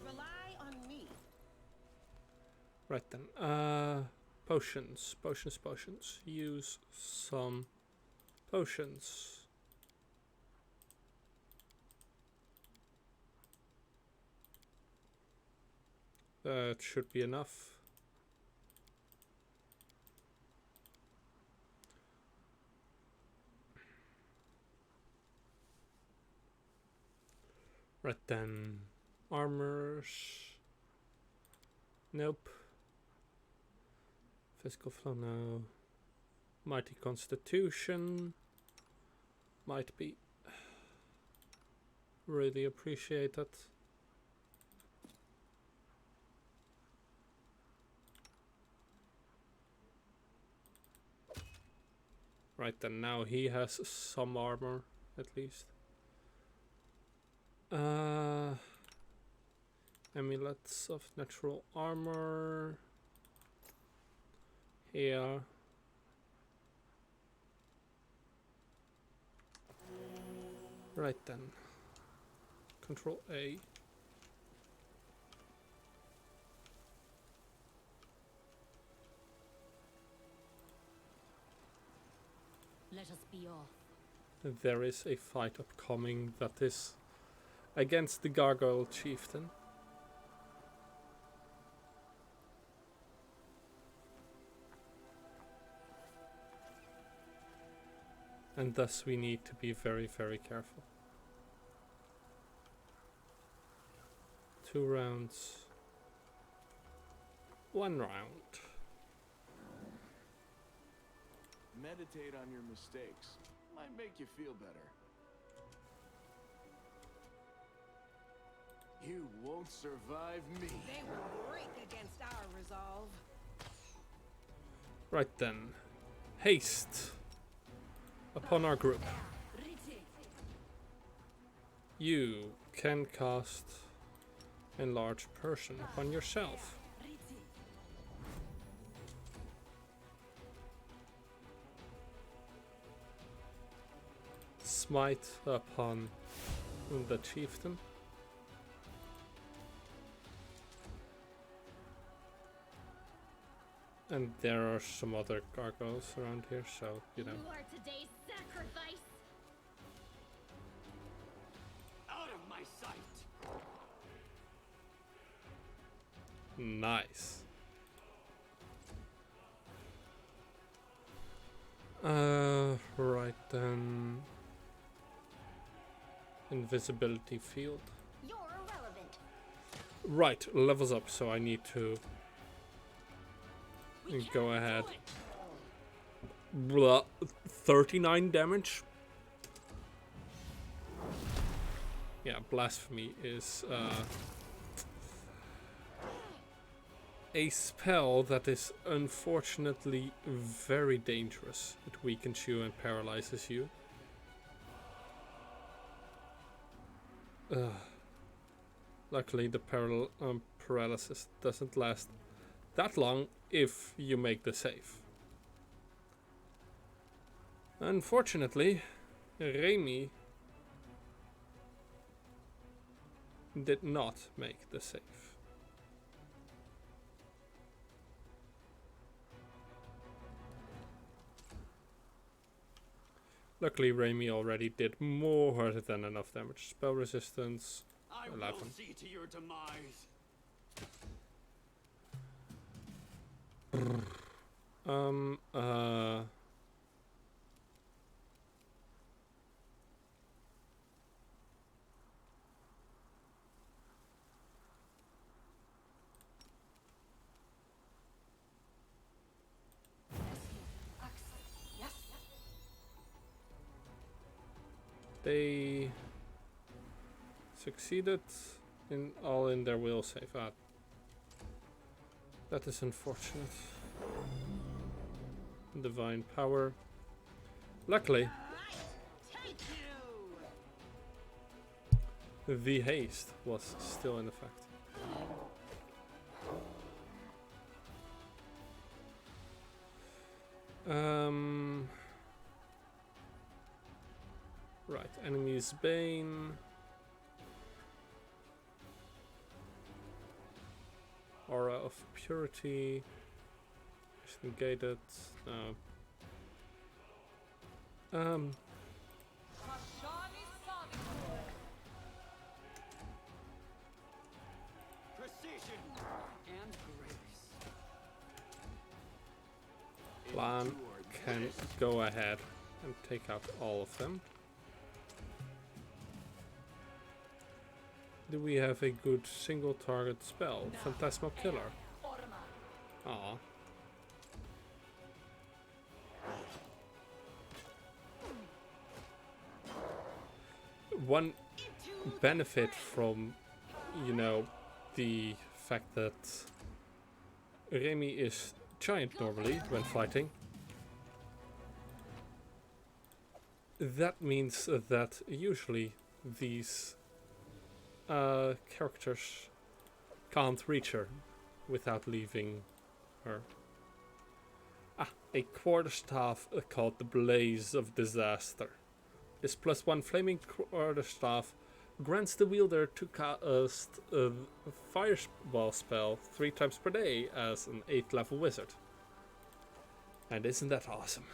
Rely on me. Right then, potions. Use some potions. That should be enough. Right then, armors. Nope. Physical flow, no. Mighty Constitution. Might be really appreciated. Right then, now he has some armor, at least. Amulets of natural armor. Here. Right then. Control A. Let us be off. There is a fight upcoming that is against the Gargoyle Chieftain. And thus we need to be very, very careful. 2 rounds. 1 round. Meditate on your mistakes. Might make you feel better. You won't survive me. They will break against our resolve. Right then. Haste upon our group. You can cast Enlarge Person upon yourself. Smite upon the Chieftain. And there are some other gargoyles around here, so, you know. You are today's sacrifice. Out of my sight. Nice. Right then. Invisibility field. You're irrelevant. Right, levels up, so I need to go ahead. Blah, 39 damage. Yeah, Blasphemy is a spell that is unfortunately very dangerous. It weakens you and paralyzes you. Luckily the paralysis doesn't last that long if you make the save. Unfortunately, Remy did not make the save. Luckily, Remy already did more than enough damage. Spell resistance, I 11. will see to your demise. They succeeded in their will save. That is unfortunate. Divine power. Luckily, the haste was still in effect. Right, enemy's bane. Aura of purity. Just negated. No. Precision and grace. Plan can go ahead and take out all of them. Do we have a good single target spell? Phantasmal Killer. Aw. One benefit from, you know, the fact that Remy is giant normally when fighting. That means that usually these characters can't reach her without leaving her. Ah, a quarterstaff called the Blaze of Disaster. This +1 flaming quarterstaff grants the wielder to cast a fireball spell 3 times per day as an 8th level wizard. And isn't that awesome?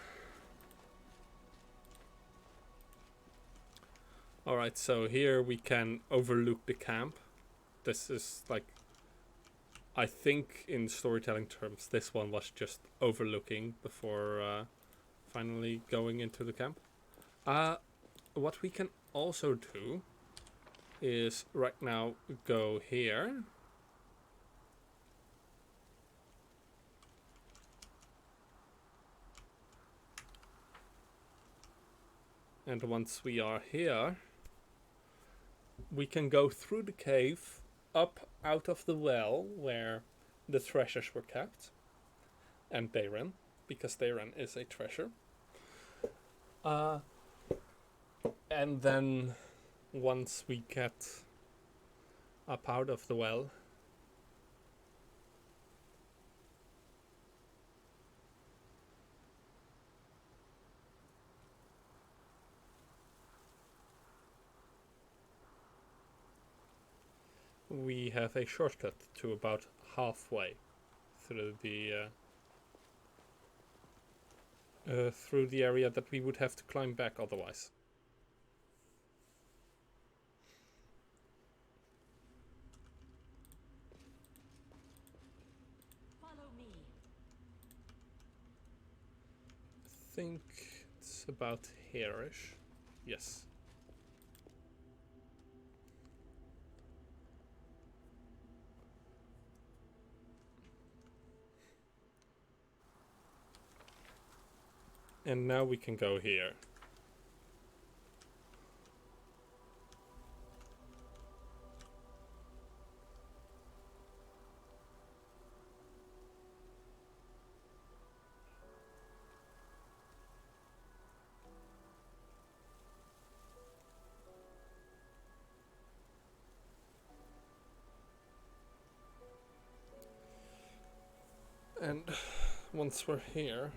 Alright, so here we can overlook the camp. This is like, I think in storytelling terms, this one was just overlooking before finally going into the camp. What we can also do is right now go here. And once we are here, we can go through the cave, up out of the well where the treasures were kept. And Dayran, because Dayran is a treasure. And then once we get up out of the well, we have a shortcut to about halfway through the area that we would have to climb back otherwise. Follow me. I think it's about here-ish. Yes. And now we can go here. And once we're here,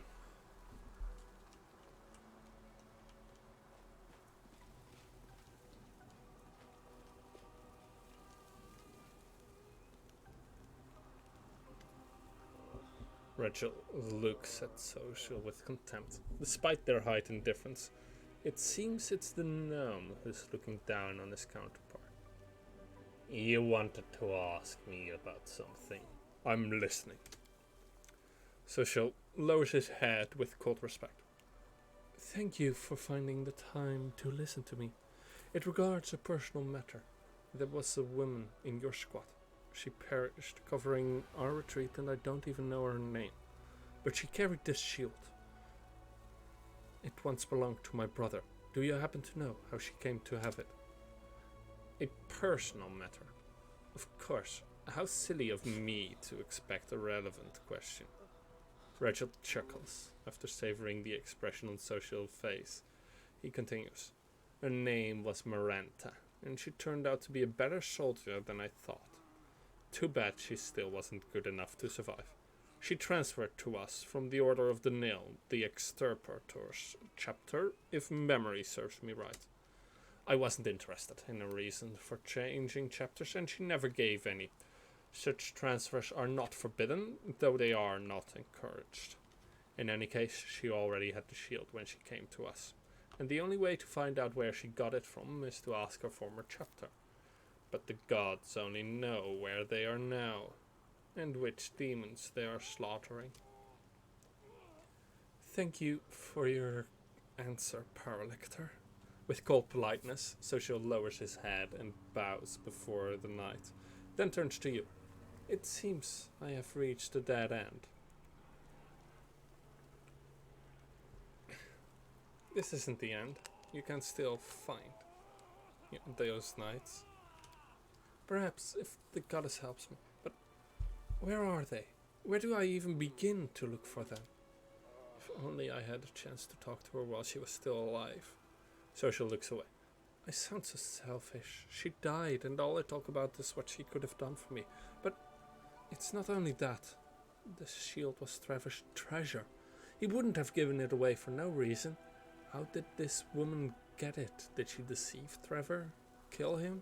Rachel looks at Social with contempt. Despite their height and difference, it seems it's the gnome who's looking down on his counterpart. You wanted to ask me about something. I'm listening. Social lowers his head with cold respect. Thank you for finding the time to listen to me. It regards a personal matter. There was a woman in your squad. She perished covering our retreat and I don't even know her name. But she carried this shield. It once belonged to my brother. Do you happen to know how she came to have it? A personal matter. Of course. How silly of me to expect a relevant question. Rachel chuckles after savoring the expression on Social's face. He continues. Her name was Miranda, and she turned out to be a better soldier than I thought. Too bad she still wasn't good enough to survive. She transferred to us from the Order of the Nil, the Extirpators chapter, if memory serves me right. I wasn't interested in a reason for changing chapters, and she never gave any. Such transfers are not forbidden, though they are not encouraged. In any case, she already had the shield when she came to us, and the only way to find out where she got it from is to ask her former chapter. But the gods only know where they are now, and which demons they are slaughtering. Thank you for your answer, Paralictor. With cold politeness, Social lowers his head and bows before the knight, then turns to you. It seems I have reached a dead end. This isn't the end. You can still find those knights. Perhaps if the goddess helps me. But where are they? Where do I even begin to look for them? If only I had a chance to talk to her while she was still alive. Social looks away. I sound so selfish. She died, and all I talk about is what she could have done for me. But it's not only that. The shield was Trevor's treasure. He wouldn't have given it away for no reason. How did this woman get it? Did she deceive Trevor? Kill him?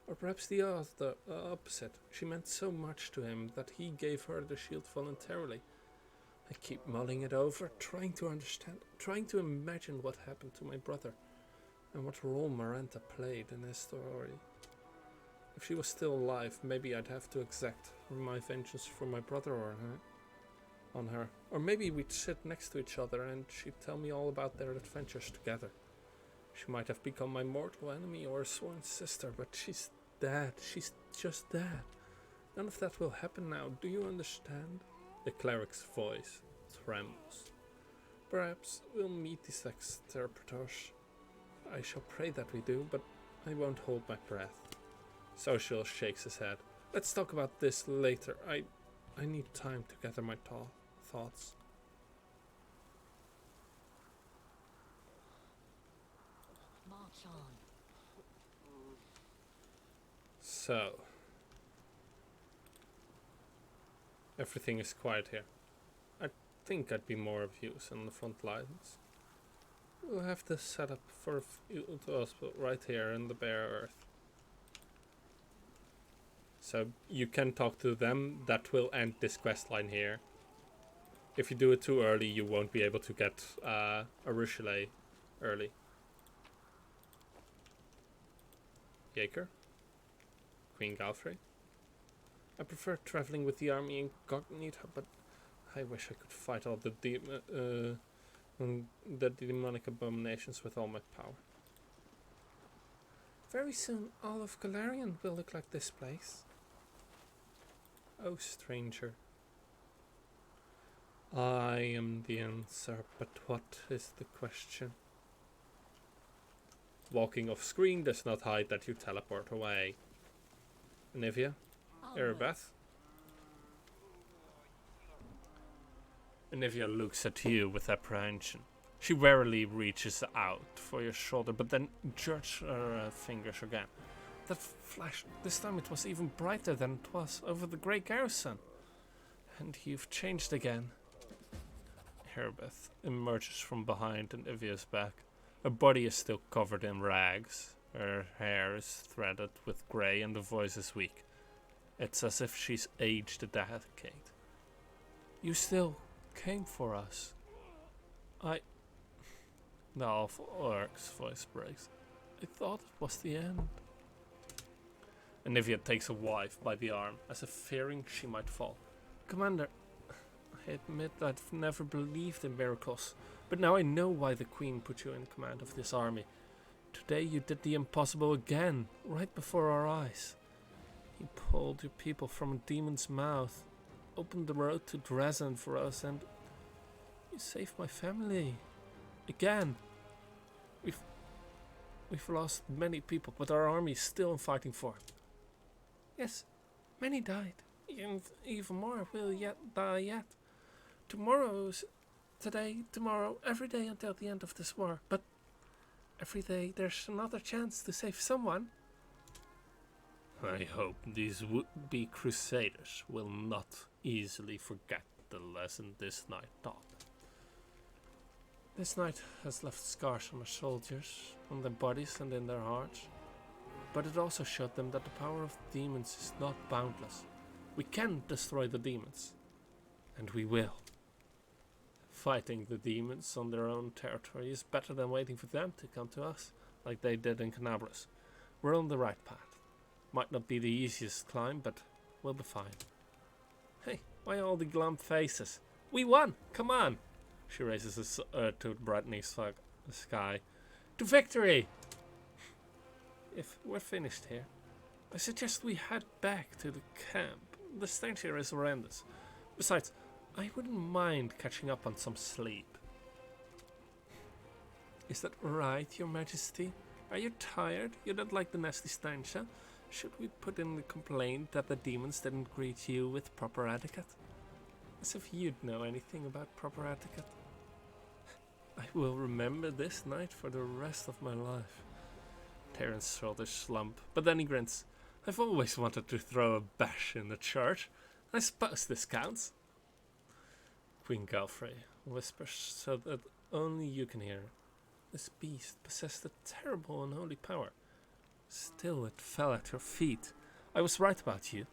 Or perhaps the opposite. She meant so much to him that he gave her the shield voluntarily. I keep mulling it over, trying to understand, trying to imagine what happened to my brother, and what role Miranda played in his story. If she was still alive, maybe I'd have to exact my vengeance for my brother on her. Or maybe we'd sit next to each other and she'd tell me all about their adventures together. She might have become my mortal enemy or a sworn sister, but she's dead. She's just dead. None of that will happen now, do you understand? The cleric's voice trembles. Perhaps we'll meet these extirpators. I shall pray that we do, but I won't hold my breath. Social shakes his head. Let's talk about this later. I need time to gather my thoughts. March on. So, everything is quiet here. I think I'd be more of use on the front lines. We'll have to set up for a field hospital right here in the bare earth. So you can talk to them. That will end this quest line here. If you do it too early, you won't be able to get a Rochelet early. Jaeger? Queen Galfrey? I prefer traveling with the army incognito, but I wish I could fight all the demonic abominations with all my power. Very soon, all of Galarian will look like this place. Oh, stranger. I am the answer, but what is the question? Walking off screen does not hide that you teleport away. Anivia? Erebeth? Anivia looks at you with apprehension. She warily reaches out for your shoulder, but then jerks her fingers again. That flash, this time it was even brighter than it was over the Grey Garrison. And you've changed again. Erebeth emerges from behind Anivia's back. Her body is still covered in rags. Her hair is threaded with grey and the voice is weak. It's as if she's aged a decade. You still came for us. The Orc's voice breaks. I thought it was the end. Anivia takes a wife by the arm, as if fearing she might fall. Commander, I admit I've never believed in miracles, but now I know why the Queen put you in command of this army. Today you did the impossible again, right before our eyes. You pulled your people from a demon's mouth, opened the road to Dresden for us, and you saved my family. Again. We've lost many people, but our army is still fighting for. Yes, many died. And even more will yet die yet. today, tomorrow, every day until the end of this war. But every day there's another chance to save someone. I hope these would-be crusaders will not easily forget the lesson this night taught them. This night has left scars on our soldiers, on their bodies and in their hearts. But it also showed them that the power of demons is not boundless. We can destroy the demons. And we will. Fighting the demons on their own territory is better than waiting for them to come to us, like they did in Canabras. We're on the right path. Might not be the easiest climb, but we'll be fine. Hey, why all the glum faces? We won! Come on! She raises a to the brightening sky. To victory! If we're finished here, I suggest we head back to the camp. The stench here is horrendous. Besides, I wouldn't mind catching up on some sleep. Is that right, Your Majesty? Are you tired? You don't like the nasty stench, huh? Should we put in the complaint that the demons didn't greet you with proper etiquette? As if you'd know anything about proper etiquette. I will remember this night for the rest of my life. Terran's shoulders slump, but then he grins. I've always wanted to throw a bash in the church. I suppose this counts. Queen Galfrey whispers so that only you can hear. This beast possessed a terrible unholy power. Still it fell at your feet. I was right about you.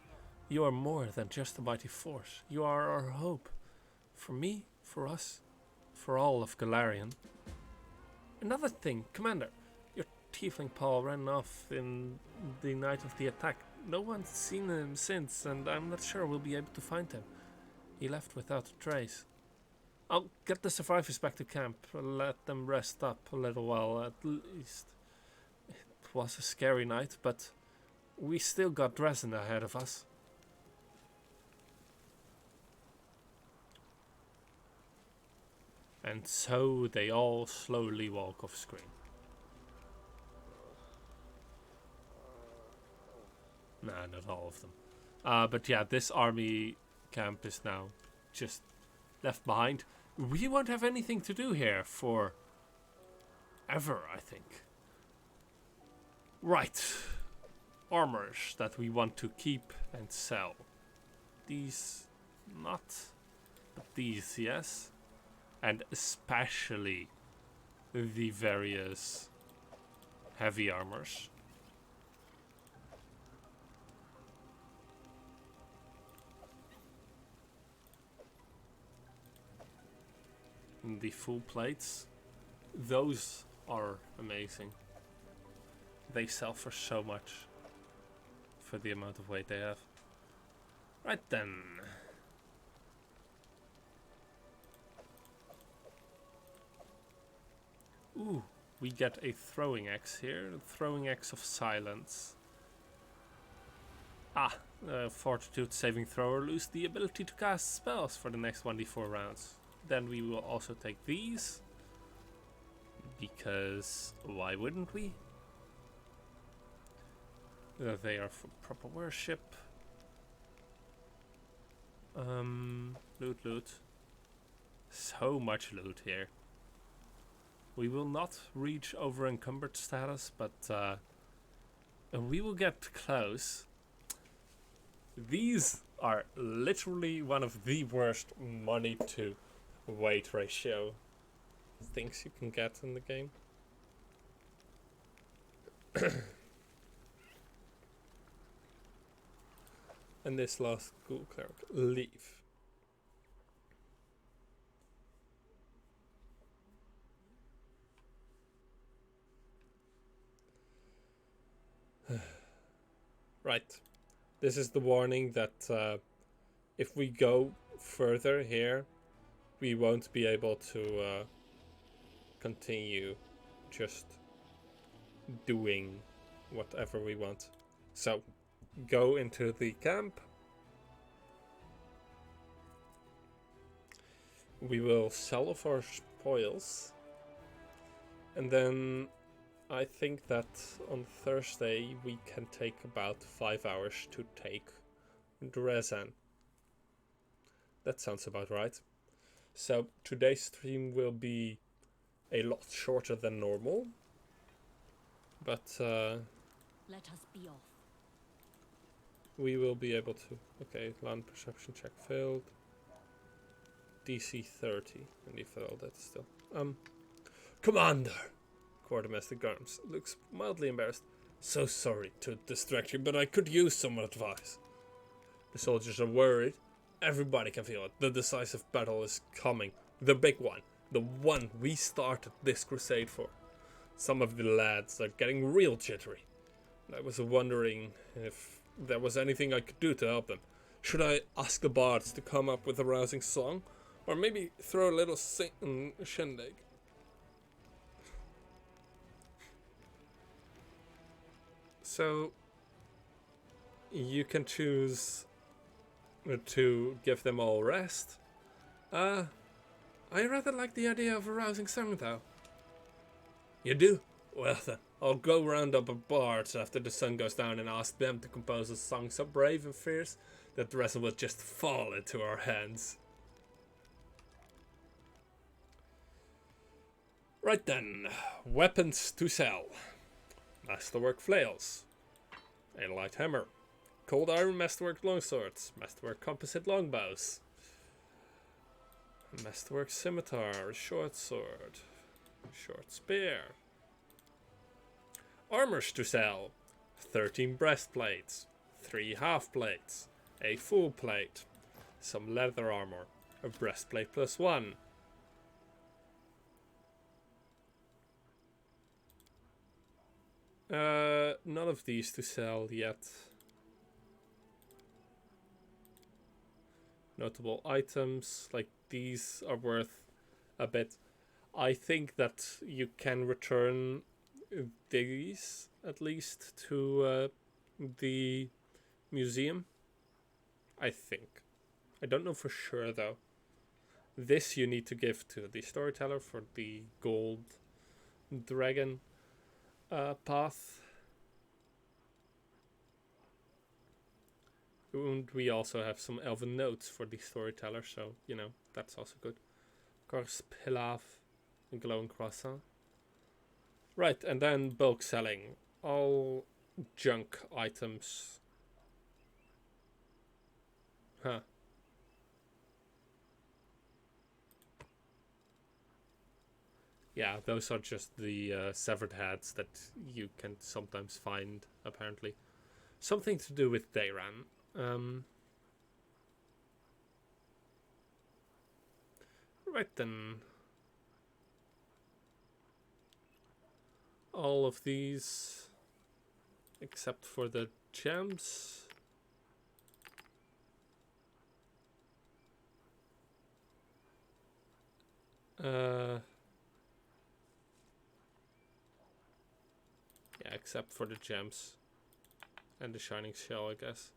You are more than just a mighty force. You are our hope. For me, for us, for all of Galarian. Another thing, Commander. Your tiefling Paul ran off in the night of the attack. No one's seen him since, and I'm not sure we'll be able to find him. He left without a trace. I'll get the survivors back to camp. Let them rest up a little while at least. It was a scary night, but we still got Dresden ahead of us. And so they all slowly walk off screen. Nah, not all of them. But yeah, this army camp is now just left behind. We won't have anything to do here for ever, I think. Right. Armors that we want to keep and sell. These not, but these yes. And especially the various heavy armors. The full plates, those are amazing. They sell for so much for the amount of weight they have. Right then. Ooh, we get a throwing axe here. The throwing axe of silence. Fortitude saving thrower lose the ability to cast spells for the next 1d4 rounds. Then we will also take these, because why wouldn't we? They are for proper worship. Loot. So much loot here. We will not reach over encumbered status, but we will get close. These are literally one of the worst money to weight ratio things you can get in the game. And this last ghoul cleric, leave. Right. This is the warning that if we go further here, we won't be able to continue just doing whatever we want. So, go into the camp. We will sell off our spoils. And then I think that on Thursday we can take about 5 hours to take Dresden. That sounds about right. So today's stream will be a lot shorter than normal. But Let us be off. we will be able to... Okay, land perception check failed. DC 30. And he failed that still. Commander! Quartermaster Garms looks mildly embarrassed. So sorry to distract you, but I could use some advice. The soldiers are worried. Everybody can feel it. The decisive battle is coming. The big one. The one we started this crusade for. Some of the lads are getting real jittery. I was wondering if there was anything I could do to help them. Should I ask the bards to come up with a rousing song? Or maybe throw a little shindig? So, you can choose to give them all rest. I rather like the idea of a rousing song though. You do? Well then, I'll go round up a bards after the sun goes down and ask them to compose a song so brave and fierce that the rest will just fall into our hands. Right then, weapons to sell. Masterwork flails, a light hammer, cold iron masterwork longswords, masterwork composite longbows, masterwork scimitar, short sword, short spear. Armors to sell, 13 breastplates, 3 half plates, a full plate, some leather armor, a breastplate +1. None of these to sell yet. Notable items like these are worth a bit. I think that you can return these at least to the museum. I think. I don't know for sure though. This you need to give to the storyteller for the gold dragon path. And we also have some elven notes for the storyteller, so you know that's also good. Of course, pilaf and glowing croissant. Right, and then bulk selling. All junk items. Huh. Yeah, those are just the severed heads that you can sometimes find, apparently. Something to do with Dayran. Right then. All of these, except for the gems. Yeah, except for the gems and the shining shell, I guess.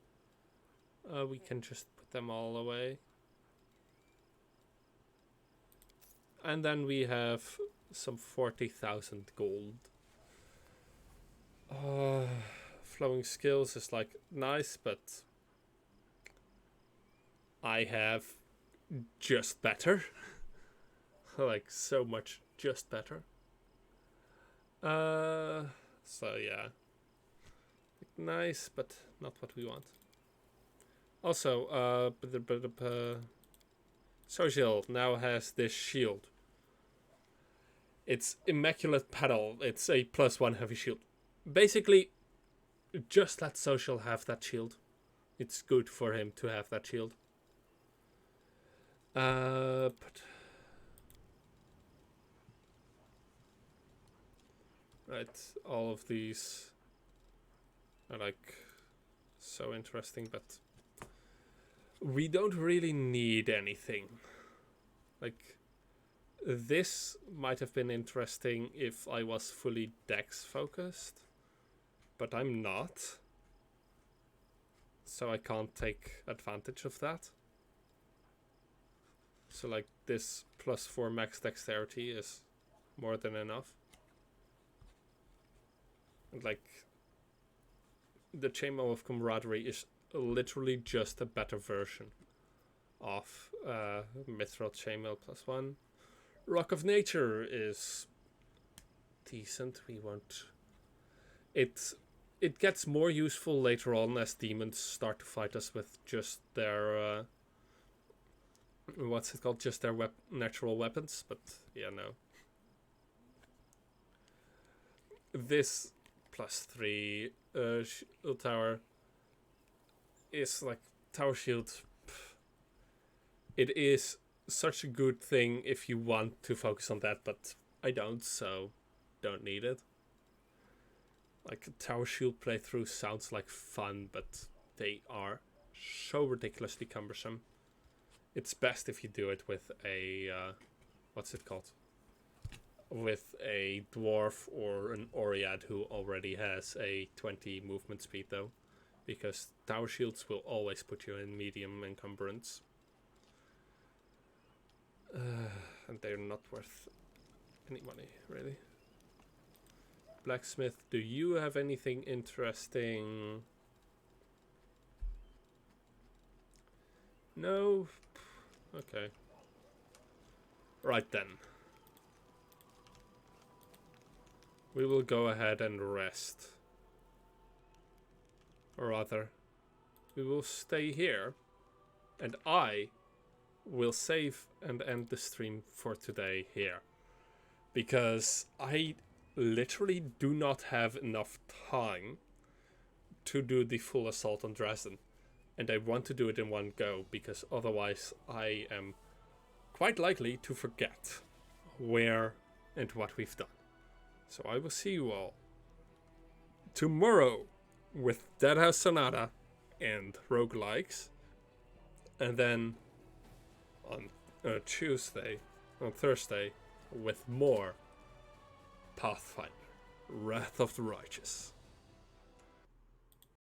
We can just put them all away. And then we have some 40,000 gold. Flowing skills is like nice, but I have just better. Like so much just better. So yeah, nice, but not what we want. Also, Social now has this shield. It's Immaculate Petal. It's a +1 heavy shield. Basically, just let Social have that shield. It's good for him to have that shield. But right, all of these are like so interesting, but we don't really need anything. Like, this might have been interesting if I was fully dex focused, but I'm not. So I can't take advantage of that. So like this +4 max dexterity is more than enough. And like the Chamber of Camaraderie is literally just a better version off. Mithril Chainmail +1. Rock of Nature is decent. We won't... It gets more useful later on as demons start to fight us with just their... what's it called? Just their natural weapons. But, yeah, no. This +3 shield tower is like tower shield. It is such a good thing if you want to focus on that, but I don't, so don't need it. Like, tower shield playthrough sounds like fun, but they are so ridiculously cumbersome. It's best if you do it with a what's it called? With a dwarf or an Oread who already has a 20 movement speed, though, because tower shields will always put you in medium encumbrance. And they're not worth any money, really. Blacksmith, do you have anything interesting? No? Okay. Right then. We will go ahead and rest. Or rather, we will stay here, and I will save and end the stream for today here. Because I literally do not have enough time to do the full assault on Dresden. And I want to do it in one go, because otherwise I am quite likely to forget where and what we've done. So I will see you all tomorrow with Deadhouse Sonata and roguelikes. And then on Thursday, with more Pathfinder Wrath of the Righteous.